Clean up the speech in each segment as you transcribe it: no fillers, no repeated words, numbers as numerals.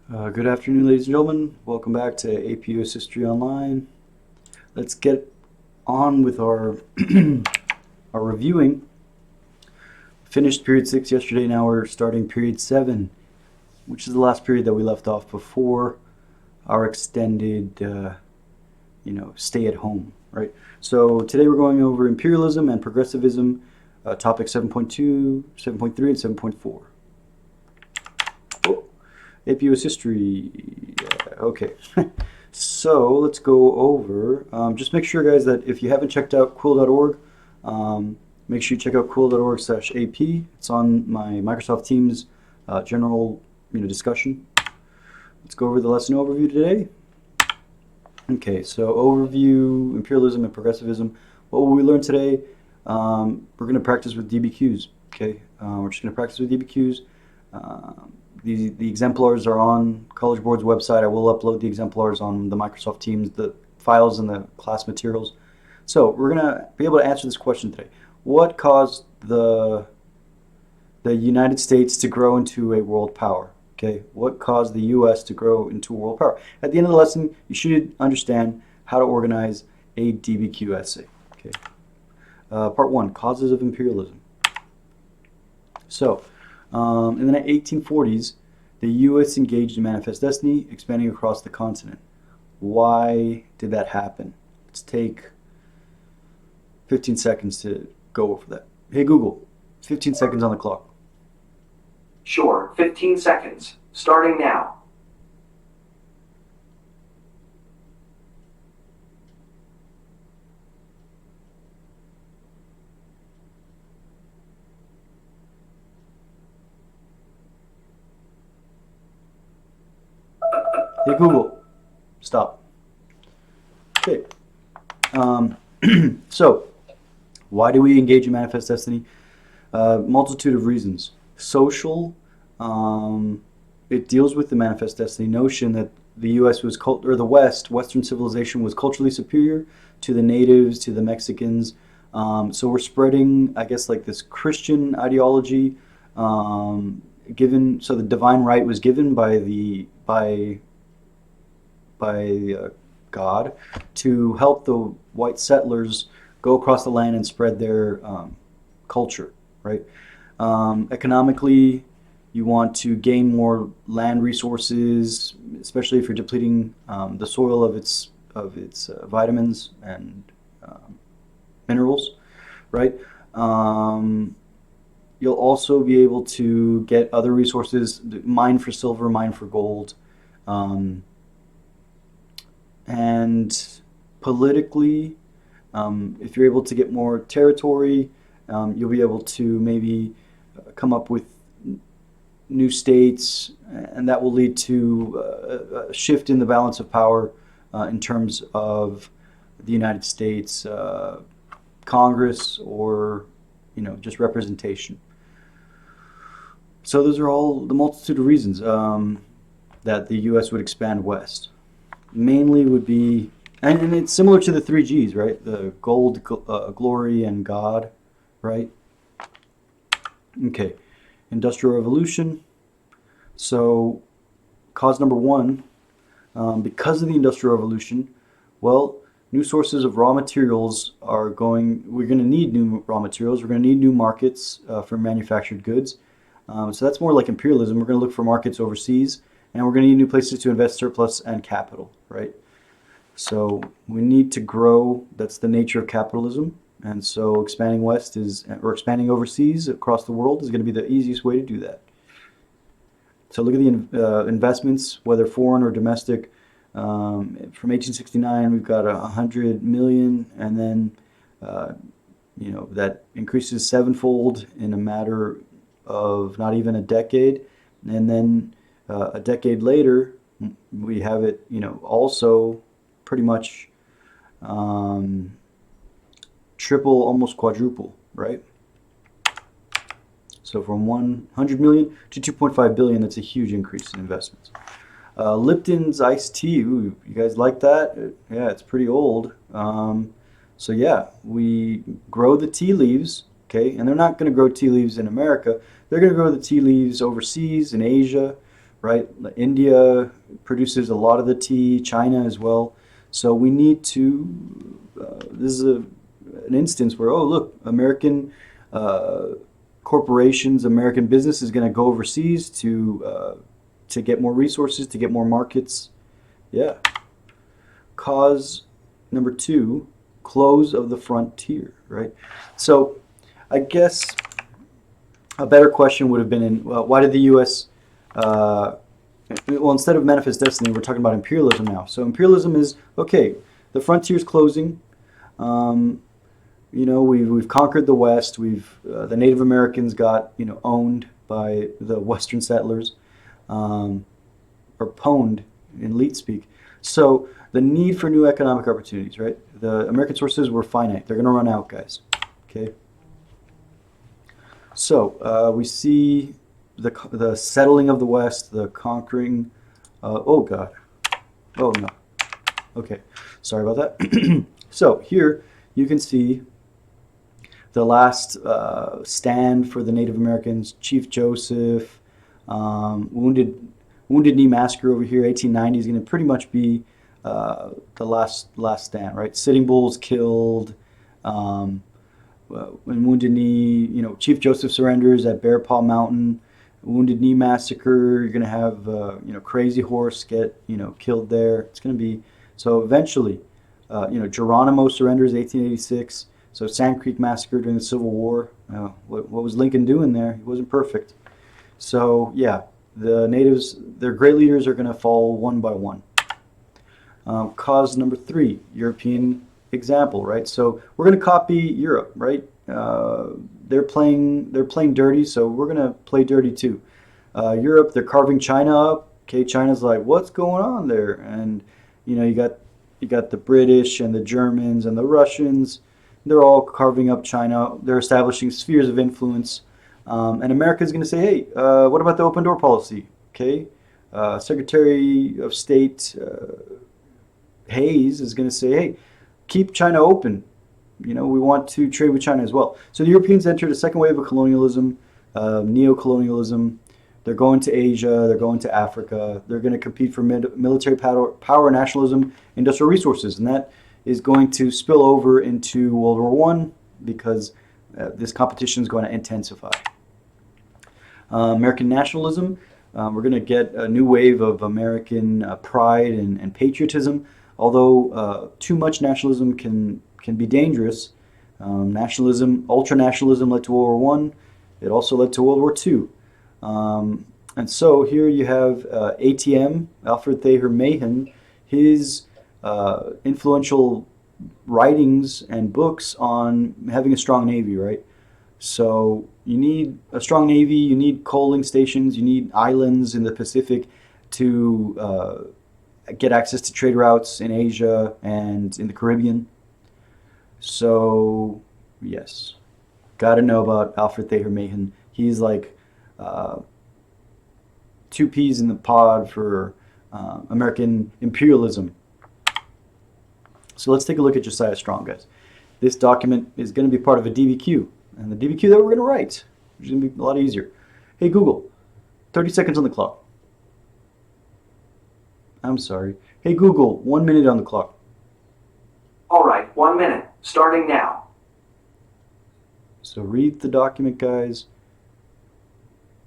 Good afternoon, ladies and gentlemen. Welcome back to APUS History Online. Let's get on with our our reviewing. Finished period 6 yesterday. Now we're starting period 7, which is the last period that we left off before our extended, stay at home. Right. So today we're going over imperialism and progressivism, topic 7.2, 7.3, and 7.4. APUS history. Okay. So let's go over. Just make sure, guys, that if you haven't checked out quill.org, make sure you check out quill.org/AP. It's on my Microsoft Teams general discussion. Let's go over the lesson overview today. Okay, so overview, imperialism and progressivism. What will we learn today? We're going to practice with DBQs. Okay, we're just going to practice with DBQs. The exemplars are on College Board's website. I will upload the exemplars on the Microsoft Teams, the files and the class materials. So we're going to be able to answer this question today. What caused the United States to grow into a world power? Okay, what caused the U.S. to grow into a world power? At the end of the lesson, you should understand how to organize a DBQ essay. Okay, part 1, causes of imperialism. So, in the 1840s, the U.S. engaged in manifest destiny, expanding across the continent. Why did that happen? Let's take 15 seconds to go over that. Hey Google, 15 seconds on the clock. Sure, 15 seconds, starting now. Hey Google, stop. Okay. So, why do we engage in manifest destiny? Multitude of reasons. Social, it deals with the manifest destiny notion that the U.S. was Western civilization was culturally superior to the natives, to the Mexicans. So we're spreading, I guess, like this Christian ideology. So the divine right was given by God to help the white settlers go across the land and spread their culture, right? Economically, you want to gain more land resources, especially if you're depleting the soil of its vitamins and minerals, right? You'll also be able to get other resources, mine for silver, mine for gold. And politically, if you're able to get more territory, you'll be able to maybe come up with new states, and that will lead to a shift in the balance of power in terms of the United States Congress, or just representation. So those are all the multitude of reasons that the U.S. would expand west. Mainly would be, and it's similar to the 3 Gs, right? The gold, glory, and God, right? Okay, Industrial Revolution. So, cause number 1, because of the Industrial Revolution, well, new sources of raw materials we're going to need new raw materials, we're going to need new markets for manufactured goods. So that's more like imperialism. We're going to look for markets overseas, and we're going to need new places to invest surplus and capital, right? So we need to grow. That's the nature of capitalism. And so expanding expanding overseas across the world is going to be the easiest way to do that. So look at the investments, whether foreign or domestic. From 1869, we've got 100 million, and then that increases 7-fold in a matter of not even a decade, and then a decade later, we have it, also pretty much triple, almost quadruple, right? So from 100 million to 2.5 billion, that's a huge increase in investments. Lipton's iced tea, ooh, you guys like that? Yeah, it's pretty old. So yeah, we grow the tea leaves, okay? And they're not going to grow tea leaves in America. They're going to grow the tea leaves overseas in Asia, right? India produces a lot of the tea, China as well. So we need to, this is an instance where, oh, look, American corporations, American business is going to go overseas to get more resources, to get more markets. Yeah. Cause number 2, close of the frontier, right? So I guess a better question would have been, why did the U.S. Well, instead of manifest destiny, we're talking about imperialism now. So imperialism is, okay, the frontier's closing. We've conquered the West. The Native Americans got owned by the Western settlers, or pwned in leet speak. So the need for new economic opportunities, right? The American sources were finite. They're going to run out, guys. Okay. So we see the settling of the West, the conquering. Oh God. Oh no. Okay. Sorry about that. So here you can see the last stand for the Native Americans, Chief Joseph, Wounded Knee Massacre over here, 1890 is going to pretty much be the last stand, right? Sitting Bull's killed. When Wounded Knee, Chief Joseph surrenders at Bear Paw Mountain. Wounded Knee Massacre, you're going to have, Crazy Horse get, killed there. It's going to be, so eventually, Geronimo surrenders 1886. So Sand Creek Massacre during the Civil War. What was Lincoln doing there? He wasn't perfect. So, yeah, the natives, their great leaders are going to fall one by one. Cause number 3, European example, right? So we're going to copy Europe, right? They're playing dirty, so we're going to play dirty too. Europe, they're carving China up. Okay, China's like, what's going on there? And you got the British and the Germans and the Russians. They're all carving up China. They're establishing spheres of influence. And America's going to say, hey, what about the open door policy? Okay, Secretary of State Hayes is going to say, hey, keep China open. We want to trade with China as well. So the Europeans entered a second wave of colonialism, neo-colonialism. They're going to Asia. They're going to Africa. They're going to compete for military power, nationalism, industrial resources. And that is going to spill over into World War I because this competition is going to intensify. American nationalism. We're going to get a new wave of American pride and patriotism. Although too much nationalism can be dangerous. Ultra-nationalism led to World War I. It also led to World War II. And so here you have ATM, Alfred Thayer Mahan, his influential writings and books on having a strong Navy, right? So you need a strong Navy, you need coaling stations, you need islands in the Pacific to get access to trade routes in Asia and in the Caribbean. So, yes, got to know about Alfred Thayer Mahan. He's like 2 peas in the pod for American imperialism. So let's take a look at Josiah Strong, guys. This document is going to be part of a DBQ, and the DBQ that we're going to write, which is going to be a lot easier. Hey, Google, 30 seconds on the clock. I'm sorry. Hey, Google, 1 minute on the clock. All right, 1 minute, starting now. So read the document, guys.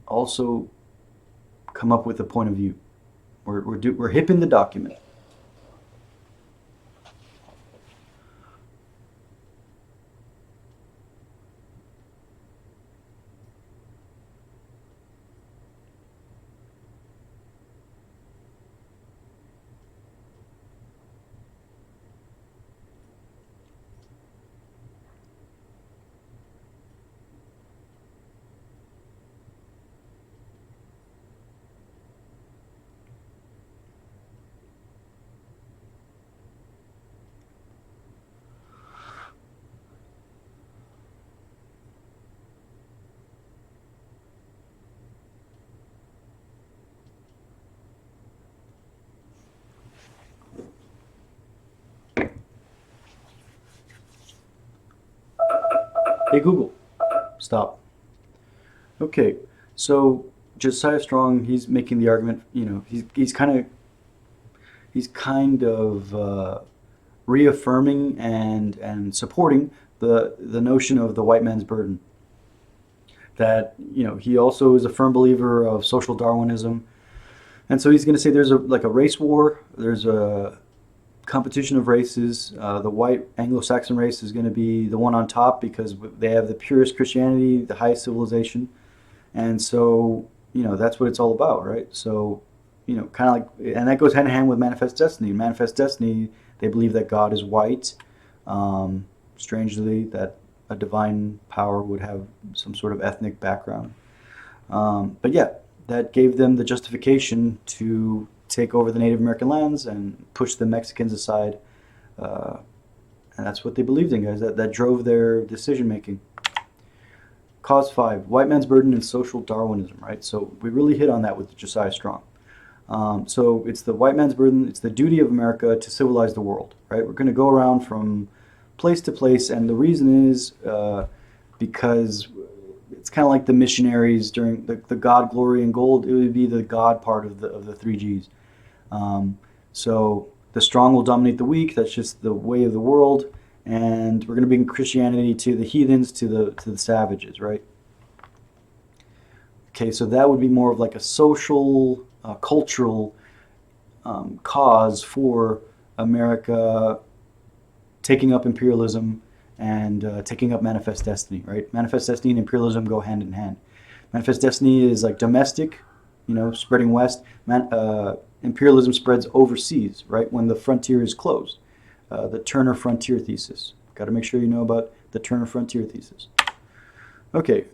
Also, come up with a point of view. We're hipping the document. Hey, Google, stop. Okay, so Josiah Strong, he's making the argument. He's kind of reaffirming and supporting the notion of the white man's burden. That he also is a firm believer of social Darwinism, and so he's going to say there's like a race war. There's a competition of races. The white Anglo-Saxon race is going to be the one on top because they have the purest Christianity, the highest civilization, and so that's what it's all about, right? So kind of like, and that goes hand in hand with Manifest Destiny. Manifest Destiny, they believe that God is white. Strangely, that a divine power would have some sort of ethnic background. But yeah, that gave them the justification to take over the Native American lands and push the Mexicans aside. And that's what they believed in, guys. That drove their decision making. Cause 5, white man's burden and social Darwinism, right? So we really hit on that with Josiah Strong. So it's the white man's burden, it's the duty of America to civilize the world, right? We're going to go around from place to place, and the reason is because it's kind of like the missionaries during the God, glory, and gold. It would be the God part of the three Gs. So the strong will dominate the weak. That's just the way of the world, and we're going to bring Christianity to the heathens, to the savages, right? Okay, so that would be more of like a social, cultural cause for America taking up imperialism and taking up Manifest Destiny, right? Manifest Destiny and imperialism go hand in hand. Manifest Destiny is like domestic, spreading west. Imperialism spreads overseas, right? When the frontier is closed. The Turner Frontier Thesis. Got to make sure you know about the Turner Frontier Thesis. Okay,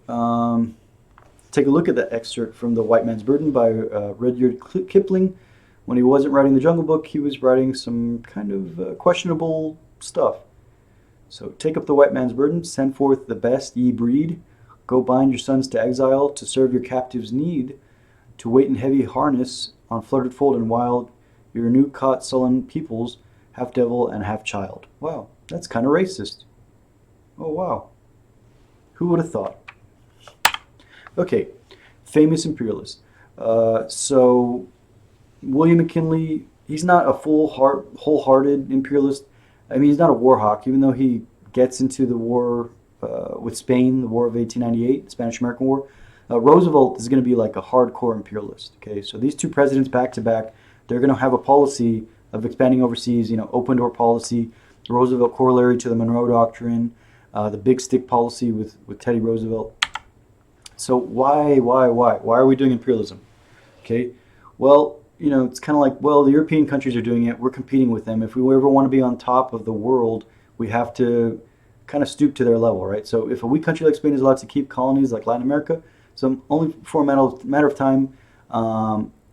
take a look at that excerpt from The White Man's Burden by Rudyard Kipling. When he wasn't writing the Jungle Book, he was writing some kind of questionable stuff. So take up the white man's burden, send forth the best ye breed, go bind your sons to exile, to serve your captives' need, to wait in heavy harness on fluttered fold and wild, your new caught sullen peoples, half devil and half child. Wow, that's kind of racist. Oh wow, who would have thought? Okay, famous imperialist. So William McKinley, he's not a wholehearted imperialist. I mean, he's not a war hawk, even though he gets into the war with Spain, the War of 1898, the Spanish-American War. Roosevelt is going to be like a hardcore imperialist. Okay, so these two presidents back to back, they're going to have a policy of expanding overseas, open door policy. The Roosevelt corollary to the Monroe Doctrine, the big stick policy with Teddy Roosevelt. So why are we doing imperialism? Okay, well, it's kind of like, well, the European countries are doing it. We're competing with them. If we ever want to be on top of the world, we have to kind of stoop to their level, right? So if a weak country like Spain is allowed to keep colonies like Latin America, so only for a matter of time,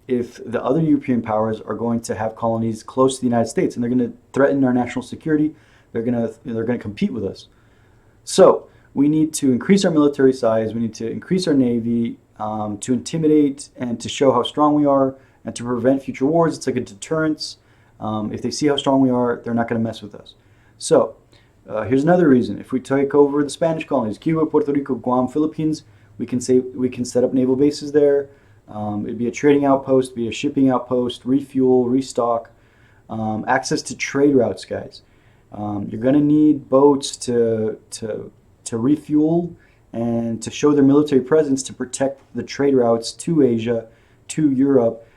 if the other European powers are going to have colonies close to the United States and they're going to threaten our national security, they're going to compete with us. So we need to increase our military size. We need to increase our navy to intimidate and to show how strong we are, and to prevent future wars. It's like a deterrence. If they see how strong we are, they're not going to mess with us. So here's another reason. If we take over the Spanish colonies, Cuba, Puerto Rico, Guam, Philippines, we can set up naval bases there. It'd be a trading outpost, be a shipping outpost, refuel, restock, access to trade routes, guys. You're going to need boats to refuel and to show their military presence to protect the trade routes to Asia, to Europe,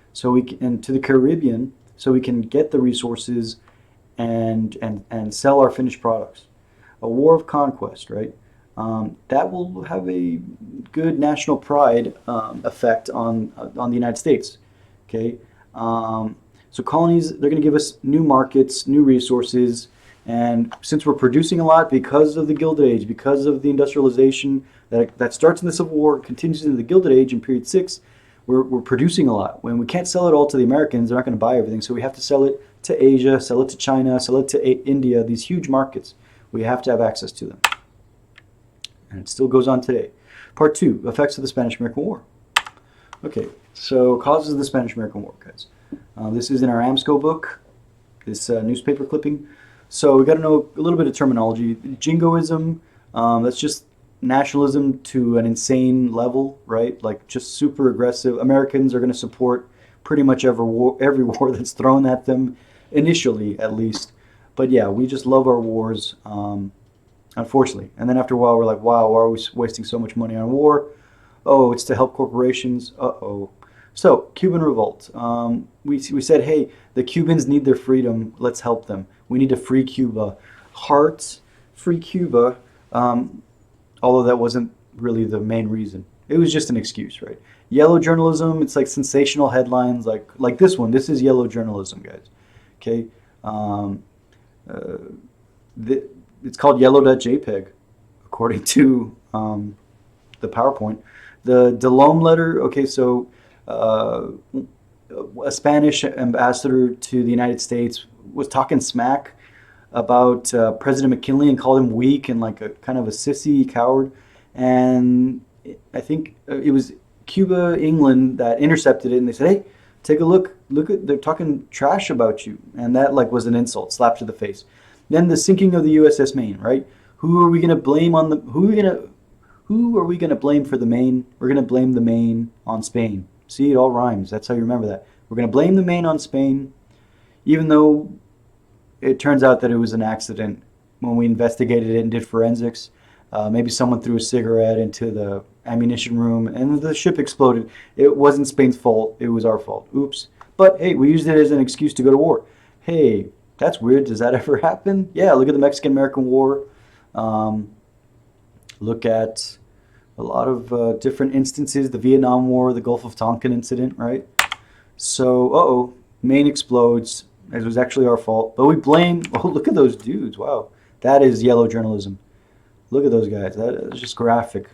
and to the Caribbean, so we can get the resources and sell our finished products. A war of conquest, right? That will have a good national pride effect on the United States. Okay, so colonies, they're going to give us new markets, new resources, and since we're producing a lot because of the Gilded Age, because of the industrialization that starts in the Civil War, continues into the Gilded Age in period 6. We're producing a lot. When we can't sell it all to the Americans, they're not going to buy everything. So we have to sell it to Asia, sell it to China, sell it to India, these huge markets. We have to have access to them. And it still goes on today. Part 2, effects of the Spanish-American War. Okay, so causes of the Spanish-American War, guys. This is in our AMSCO book, this newspaper clipping. So we got to know a little bit of terminology. Jingoism, that's just nationalism to an insane level, right? Like just super aggressive. Americans are going to support pretty much every war that's thrown at them, initially at least. But yeah, we just love our wars, unfortunately. And then after a while, we're like, wow, why are we wasting so much money on war? Oh, it's to help corporations. Uh-oh. So, Cuban revolt. We said, hey, the Cubans need their freedom. Let's help them. We need to free Cuba. Hearts, free Cuba. Although that wasn't really the main reason. It was just an excuse, right? Yellow journalism, it's like sensational headlines like this one. This is yellow journalism, guys. Okay? Um, uh, it's called yellow.jpg, according to the PowerPoint. The Delome letter, okay, so a Spanish ambassador to the United States was talking smack about President McKinley and called him weak and like a kind of a sissy coward. And I think it was Cuba, England that intercepted it, and they said, "Hey, take a look. Look at they're talking trash about you," and that like was an insult, slap to the face. Then the sinking of the USS Maine, right? Who are we gonna blame on the? Who are we gonna blame for the Maine? We're gonna blame the Maine on Spain. See, it all rhymes. That's how you remember that. We're gonna blame the Maine on Spain, even though it turns out that it was an accident when we investigated it and did forensics. Maybe someone threw a cigarette into the ammunition room and the ship exploded. It wasn't Spain's fault. It was our fault. Oops. But hey, we used it as an excuse to go to war. Hey, that's weird. Does that ever happen? Yeah, look at the Mexican-American War. Um, Look at a lot of different instances. The Vietnam War, the Gulf of Tonkin incident, right? So, uh-oh, Maine explodes. It was actually our fault. But we blame, oh, look at those dudes. Wow. That is yellow journalism. Look at those guys. That is just graphic.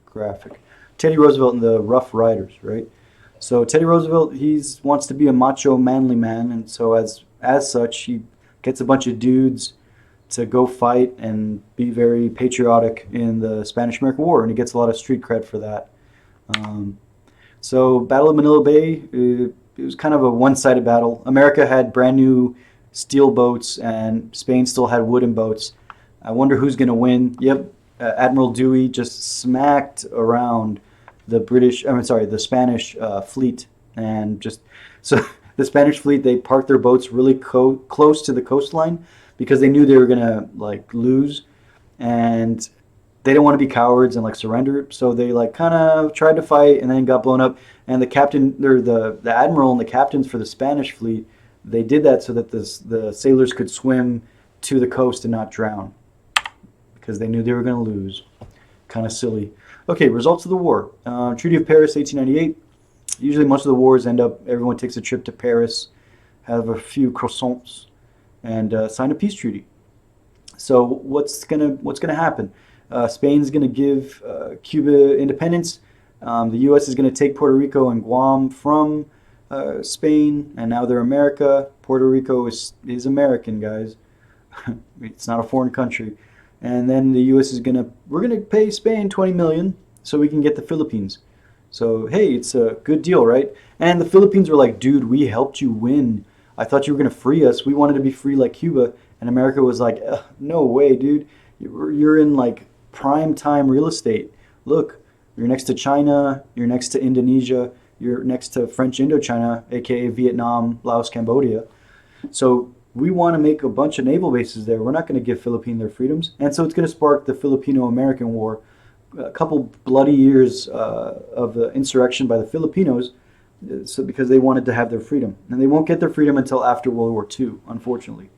Graphic. Teddy Roosevelt and the Rough Riders, right? So Teddy Roosevelt, he wants to be a macho, manly man, and so as such, he gets a bunch of dudes to go fight and be very patriotic in the Spanish-American War, and he gets a lot of street cred for that. So Battle of Manila Bay, it was kind of a one-sided battle. America had brand new steel boats, and Spain still had wooden boats. I wonder who's going to win. Yep, Admiral Dewey just smacked around the Spanish fleet, and just so the Spanish fleet, they parked their boats really close to the coastline because they knew they were gonna like lose, and they didn't want to be cowards and like surrender. So they like kind of tried to fight and then got blown up. And the captain, or the admiral and the captains for the Spanish fleet, they did that so that the sailors could swim to the coast and not drown because they knew they were going to lose. Kind of silly. Okay, results of the war. Treaty of Paris, 1898. Usually most of the wars end up, everyone takes a trip to Paris, have a few croissants, and sign a peace treaty. So what's gonna happen? Spain's gonna give Cuba independence. The U.S. is gonna take Puerto Rico and Guam from Spain, and now they're America. Puerto Rico is American, guys. It's not a foreign country. And then the U.S. we're gonna pay Spain 20 million so we can get the Philippines. So hey, it's a good deal, right? And the Philippines were like, dude, we helped you win. I thought you were gonna free us. We wanted to be free like Cuba. And America was like, no way, dude. You're in like prime time real estate. Look, you're next to China. You're next to Indonesia. You're next to French Indochina, aka Vietnam, Laos, Cambodia. So we want to make a bunch of naval bases there. We're not going to give Philippines their freedoms. And so it's going to spark the Filipino-American War. A couple bloody years of the insurrection by the Filipinos, so because they wanted to have their freedom. And they won't get their freedom until after World War II, unfortunately.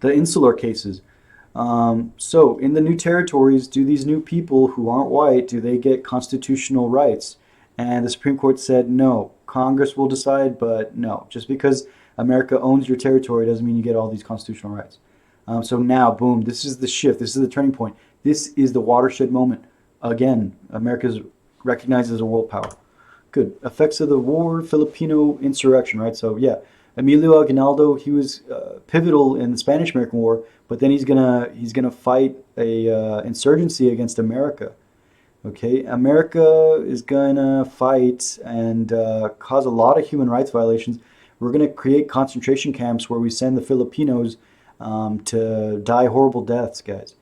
The insular cases. So in the new territories, do these new people who aren't white, do they get constitutional rights? And the Supreme Court said no. Congress will decide, but no. Just because America owns your territory doesn't mean you get all these constitutional rights. So now, boom, this is the shift. This is the turning point. This is the watershed moment. Again, America is recognized as a world power. Good. Effects of the war, Filipino insurrection, right? So yeah, Emilio Aguinaldo, he was pivotal in the Spanish-American War, but then he's gonna fight a insurgency against America. Okay, America is gonna fight and cause a lot of human rights violations. We're gonna create concentration camps where we send the Filipinos to die horrible deaths, guys.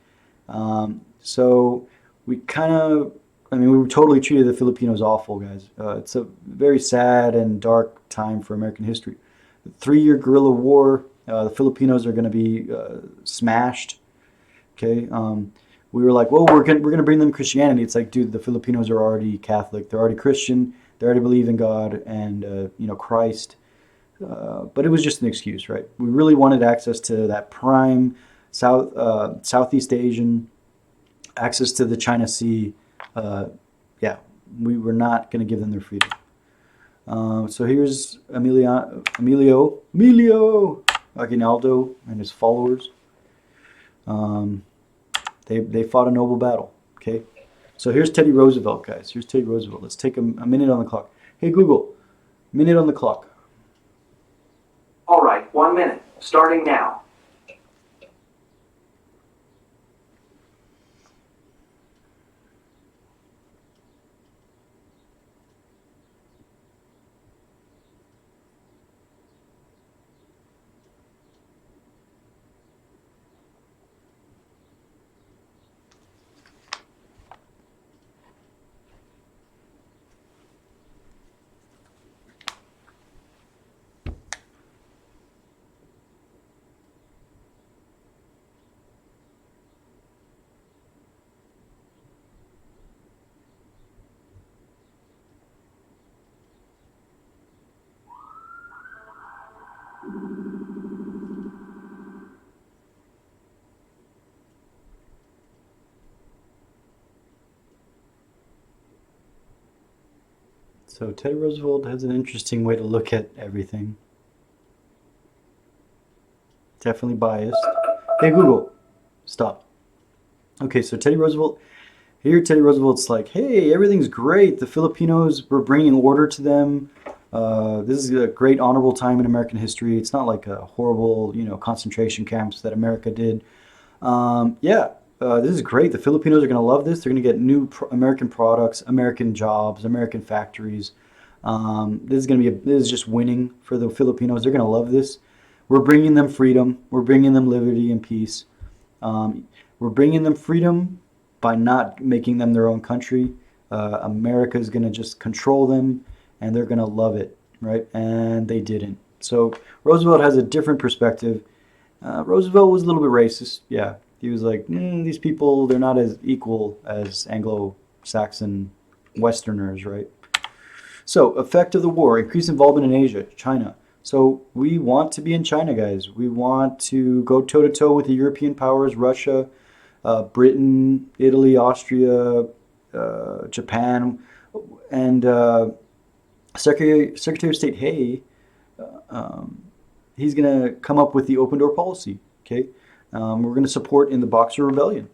So we kind of, I mean, we totally treated the Filipinos awful, guys. It's a very sad and dark time for American history. The 3 year guerrilla war, the Filipinos are going to be smashed. Okay. We were like, well, we're gonna bring them Christianity. It's like, dude, the Filipinos are already Catholic. They're already Christian. They already believe in God and Christ. But it was just an excuse, right? We really wanted access to that prime Southeast Asian access to the China Sea. Yeah, we were not going to give them their freedom. So here's Emilio Aguinaldo and his followers. They fought a noble battle. Okay, so here's Teddy Roosevelt, guys. Here's Teddy Roosevelt. Let's take a minute on the clock. Hey Google, minute on the clock. All right, 1 minute. Starting now. So Teddy Roosevelt has an interesting way to look at everything. Definitely biased. Hey Google, stop. Okay, so Teddy Roosevelt. Here, Teddy Roosevelt's like, hey, everything's great. The Filipinos, we're bringing order to them. This is a great honorable time in American history. It's not like a horrible, concentration camps that America did. Yeah, this is great. The Filipinos are going to love this. They're going to get new American products, American jobs, American factories. This is just winning for the Filipinos. They're going to love this. We're bringing them freedom. We're bringing them liberty and peace. We're bringing them freedom by not making them their own country. America is going to just control them, and they're going to love it, right? And they didn't. So Roosevelt has a different perspective. Roosevelt was a little bit racist. Yeah, he was like, these people, they're not as equal as Anglo-Saxon Westerners, right? So, effect of the war, increased involvement in Asia, China. So, we want to be in China, guys. We want to go toe-to-toe with the European powers, Russia, Britain, Italy, Austria, Japan, and Secretary of State Hay, he's going to come up with the open door policy. Okay, we're going to support in the Boxer Rebellion.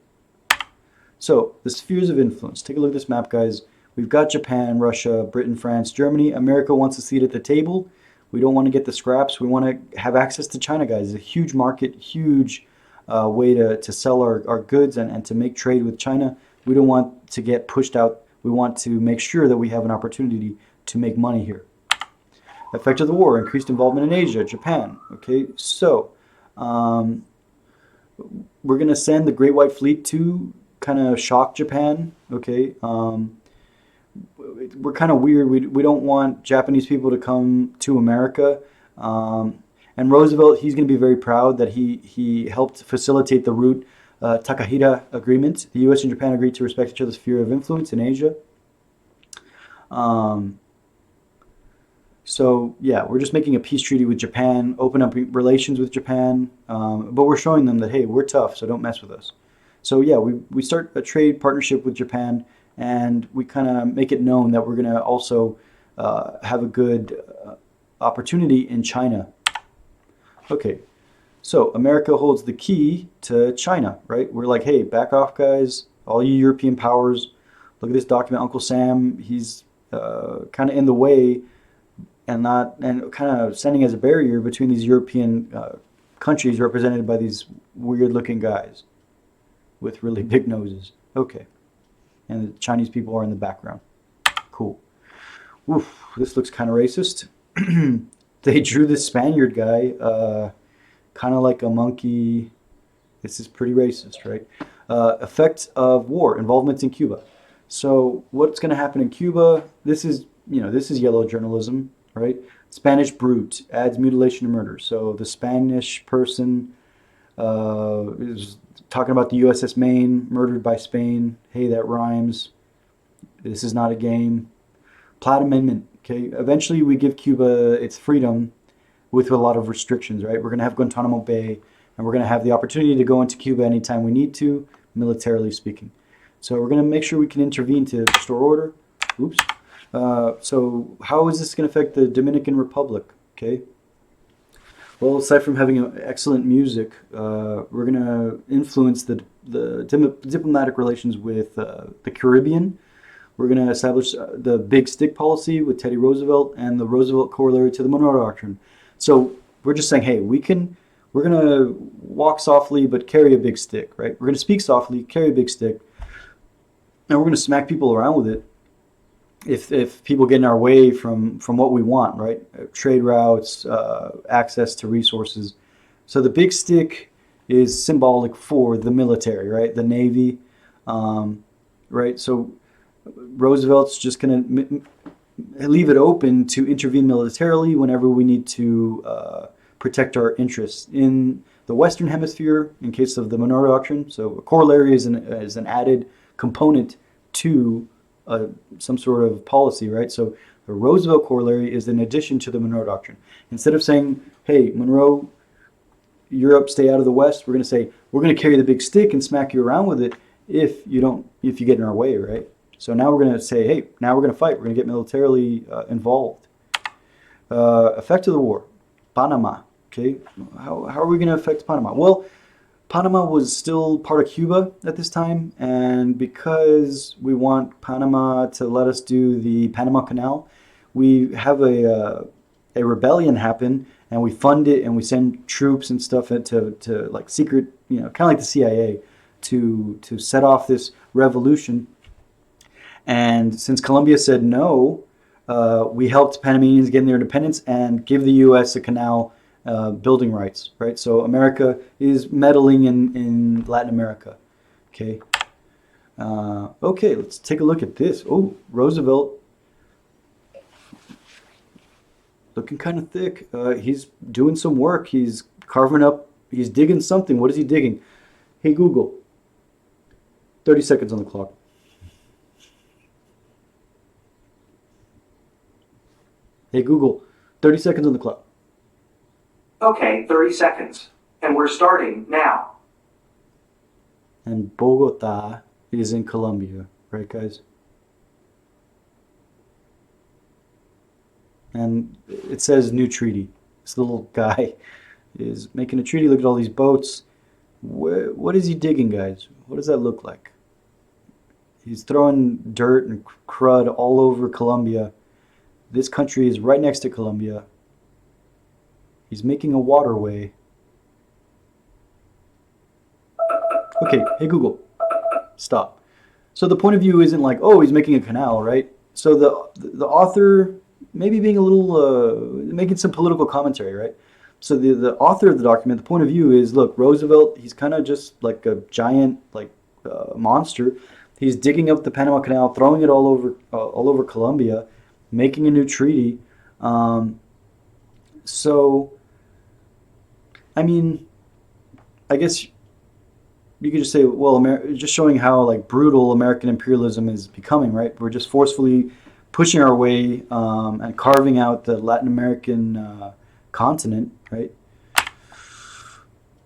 So the spheres of influence. Take a look at this map, guys. We've got Japan, Russia, Britain, France, Germany. America wants a seat at the table. We don't want to get the scraps. We want to have access to China, guys. It's a huge market, huge way to sell our goods and to make trade with China. We don't want to get pushed out. We want to make sure that we have an opportunity to make money here. Effect of the war, increased involvement in Asia, Japan. Okay, so we're going to send the Great White Fleet to kind of shock Japan. Okay, we're kind of weird. We don't want Japanese people to come to America. And Roosevelt, he's going to be very proud that he helped facilitate the route Takahita Agreement. The U.S. and Japan agreed to respect each other's sphere of influence in Asia. So yeah, we're just making a peace treaty with Japan, open up relations with Japan, but we're showing them that, hey, we're tough, so don't mess with us. So yeah, we start a trade partnership with Japan, and we kind of make it known that we're going to also have a good opportunity in China. Okay, so America holds the key to China, right? We're like, hey, back off, guys, all you European powers. Look at this document, Uncle Sam. He's kind of in the way and kind of standing as a barrier between these European countries represented by these weird-looking guys with really big noses. Okay, and the Chinese people are in the background. Cool. Oof, this looks kind of racist. They drew this Spaniard guy kind of like a monkey. This is pretty racist, right? Effect of war, involvement in Cuba. So what's going to happen in Cuba? This is yellow journalism, right? Spanish brute adds mutilation to murder. So the Spanish person is talking about the USS Maine murdered by Spain. Hey, that rhymes. This is not a game. Platt Amendment. Okay, eventually we give Cuba its freedom with a lot of restrictions, right? We're going to have Guantanamo Bay, and we're going to have the opportunity to go into Cuba anytime we need to, militarily speaking. So we're going to make sure we can intervene to restore order. Oops. So how is this going to affect the Dominican Republic? Okay. Well, aside from having excellent music, we're going to influence the diplomatic relations with the Caribbean. We're going to establish the big stick policy with Teddy Roosevelt and the Roosevelt corollary to the Monroe Doctrine. So we're just saying, hey, we're going to walk softly but carry a big stick, right? We're going to speak softly, carry a big stick, and we're going to smack people around with it if people get in our way from what we want, right? Trade routes, access to resources. So the big stick is symbolic for the military, right? The Navy, right? So Roosevelt's just going to leave it open to intervene militarily whenever we need to protect our interests in the Western Hemisphere in case of the Monroe Doctrine. So a corollary is an added component to some sort of policy, right? So the Roosevelt corollary is in addition to the Monroe Doctrine. Instead of saying, hey, Monroe, Europe, stay out of the West, we're going to say, we're going to carry the big stick and smack you around with it if you get in our way, right? So now we're going to say, hey, now we're going to fight. We're going to get militarily involved. Effect of the war. Panama. Okay, how are we going to affect Panama? Well, Panama was still part of Cuba at this time, and because we want Panama to let us do the Panama Canal, we have a rebellion happen, and we fund it, and we send troops and stuff to like secret, kind of like the CIA, to set off this revolution. And since Colombia said no, we helped Panamanians get their independence and give the U.S. a canal building rights, right? So America is meddling in Latin America. Okay. Okay, let's take a look at this. Oh, Roosevelt. Looking kind of thick. He's doing some work. He's carving up. He's digging something. What is he digging? Hey, Google. 30 seconds on the clock. Hey, Google. 30 seconds on the clock. Okay, 30 seconds. And we're starting now. And Bogota is in Colombia, right, guys? And it says new treaty. This little guy is making a treaty. Look at all these boats. What is he digging, guys? What does that look like? He's throwing dirt and crud all over Colombia. This country is right next to Colombia. He's making a waterway. Okay, hey Google, stop. So the point of view isn't like, oh, he's making a canal, right? So the author maybe being a little, making some political commentary, right? So the author of the document, the point of view is, look, Roosevelt, he's kind of just like a giant monster. He's digging up the Panama Canal, throwing it all over Colombia, making a new treaty. So, I mean, I guess you could just say, well, just showing how like brutal American imperialism is becoming, right? We're just forcefully pushing our way and carving out the Latin American continent, right?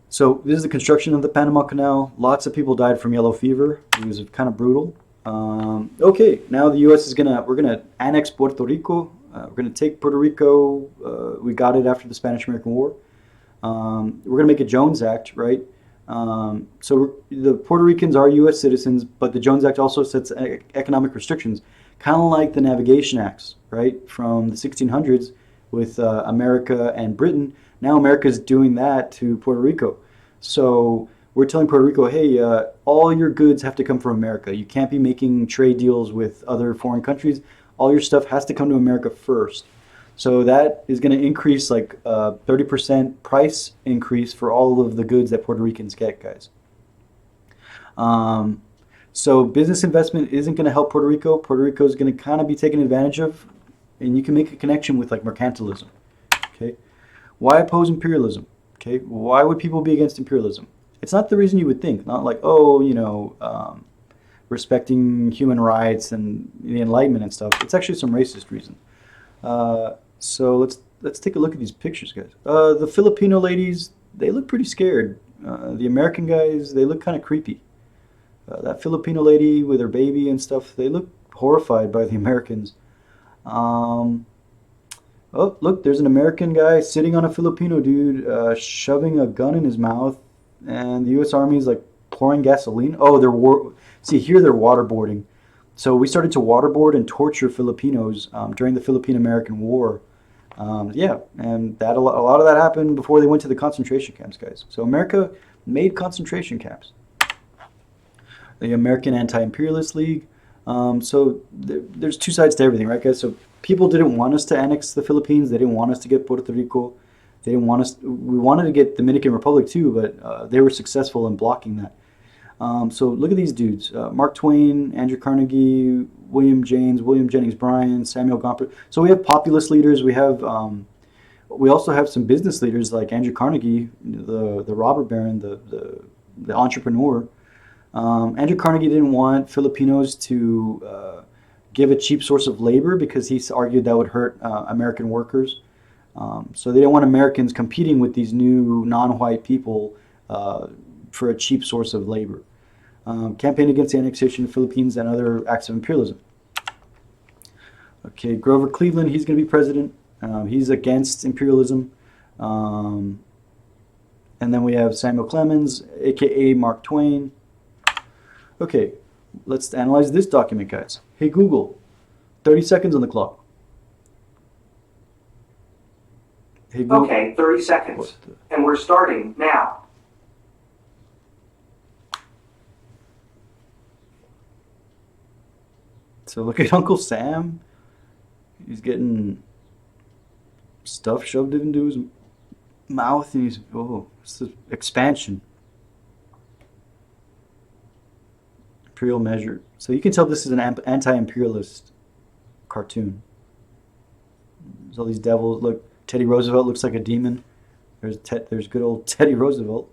So this is the construction of the Panama Canal. Lots of people died from yellow fever. It was kind of brutal. Okay, now the U.S. we're gonna annex Puerto Rico. We're gonna take Puerto Rico. We got it after the Spanish-American War. We're gonna make a Jones Act, right? So the Puerto Ricans are U.S. citizens, but the Jones Act also sets economic restrictions, kind of like the Navigation Acts, right, from the 1600s with America and Britain. Now America's doing that to Puerto Rico. So we're telling Puerto Rico, hey, all your goods have to come from America. You can't be making trade deals with other foreign countries. All your stuff has to come to America first. So that is going to increase like 30% price increase for all of the goods that Puerto Ricans get, guys. So business investment isn't going to help Puerto Rico. Puerto Rico is going to kind of be taken advantage of, and you can make a connection with like mercantilism. Okay, why oppose imperialism? Okay, why would people be against imperialism? It's not the reason you would think. Not like, oh, respecting human rights and the Enlightenment and stuff. It's actually some racist reason. So let's take a look at these pictures, guys. The Filipino ladies, they look pretty scared. The American guys, they look kind of creepy. That Filipino lady with her baby and stuff, they look horrified by the Americans. Um, oh, look, there's an American guy sitting on a Filipino dude, shoving a gun in his mouth, and the U.S. Army is like pouring gasoline. Oh, see here they're waterboarding. So we started to waterboard and torture Filipinos during the Philippine-American War. Yeah, and a lot of that happened before they went to the concentration camps, guys. So America made concentration camps. The American Anti-Imperialist League. There's two sides to everything, right, guys? So people didn't want us to annex the Philippines. They didn't want us to get Puerto Rico. They didn't want us. We wanted to get Dominican Republic too, but they were successful in blocking that. So look at these dudes: Mark Twain, Andrew Carnegie, William James, William Jennings Bryan, Samuel Gompers. So we have populist leaders. We also have some business leaders like Andrew Carnegie, the robber baron, the entrepreneur. Andrew Carnegie didn't want Filipinos to give a cheap source of labor because he argued that would hurt American workers. So they didn't want Americans competing with these new non-white people for a cheap source of labor. Campaign against the annexation of the Philippines and other acts of imperialism. Okay, Grover Cleveland, he's going to be president. He's against imperialism. And then we have Samuel Clemens, aka Mark Twain. Okay, let's analyze this document, guys. Hey Google, 30 seconds on the clock. Hey Google. Okay, 30 seconds. And we're starting now. So look at Uncle Sam. He's getting stuff shoved into his mouth, and it's an expansion. Imperial measure. So you can tell this is an anti-imperialist cartoon. There's all these devils. Look, Teddy Roosevelt looks like a demon. There's good old Teddy Roosevelt.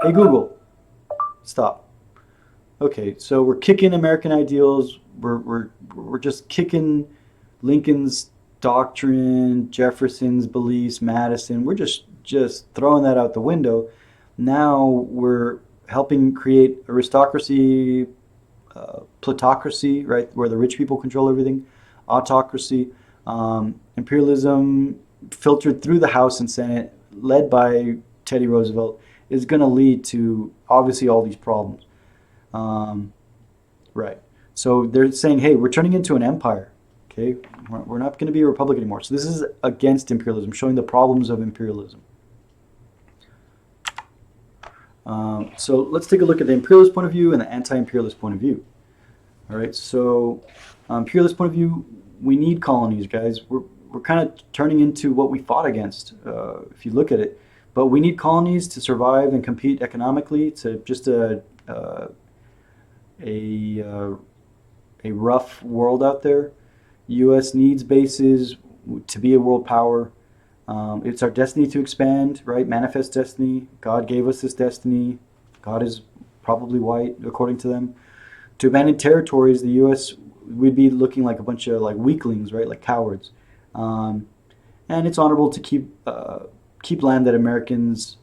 Hey Google, stop. Okay, so we're kicking American ideals. We're just kicking Lincoln's doctrine, Jefferson's beliefs, Madison. We're just throwing that out the window. Now we're helping create aristocracy, plutocracy, right, where the rich people control everything, autocracy, imperialism filtered through the House and Senate, led by Teddy Roosevelt, is going to lead to obviously all these problems. Right. So they're saying, hey, we're turning into an empire. Okay, we're not going to be a republic anymore. So this is against imperialism, showing the problems of imperialism. So let's take a look at the imperialist point of view and the anti-imperialist point of view. All right, so imperialist point of view, we need colonies, guys. We're kind of turning into what we fought against, if you look at it. But we need colonies to survive and compete economically. It's just a rough world out there. U.S. needs bases to be a world power. It's our destiny to expand, right? Manifest destiny. God gave us this destiny. God is probably white, according to them. To abandon territories, the U.S. would be looking like a bunch of like weaklings, right? Like cowards. And it's honorable to keep land that Americans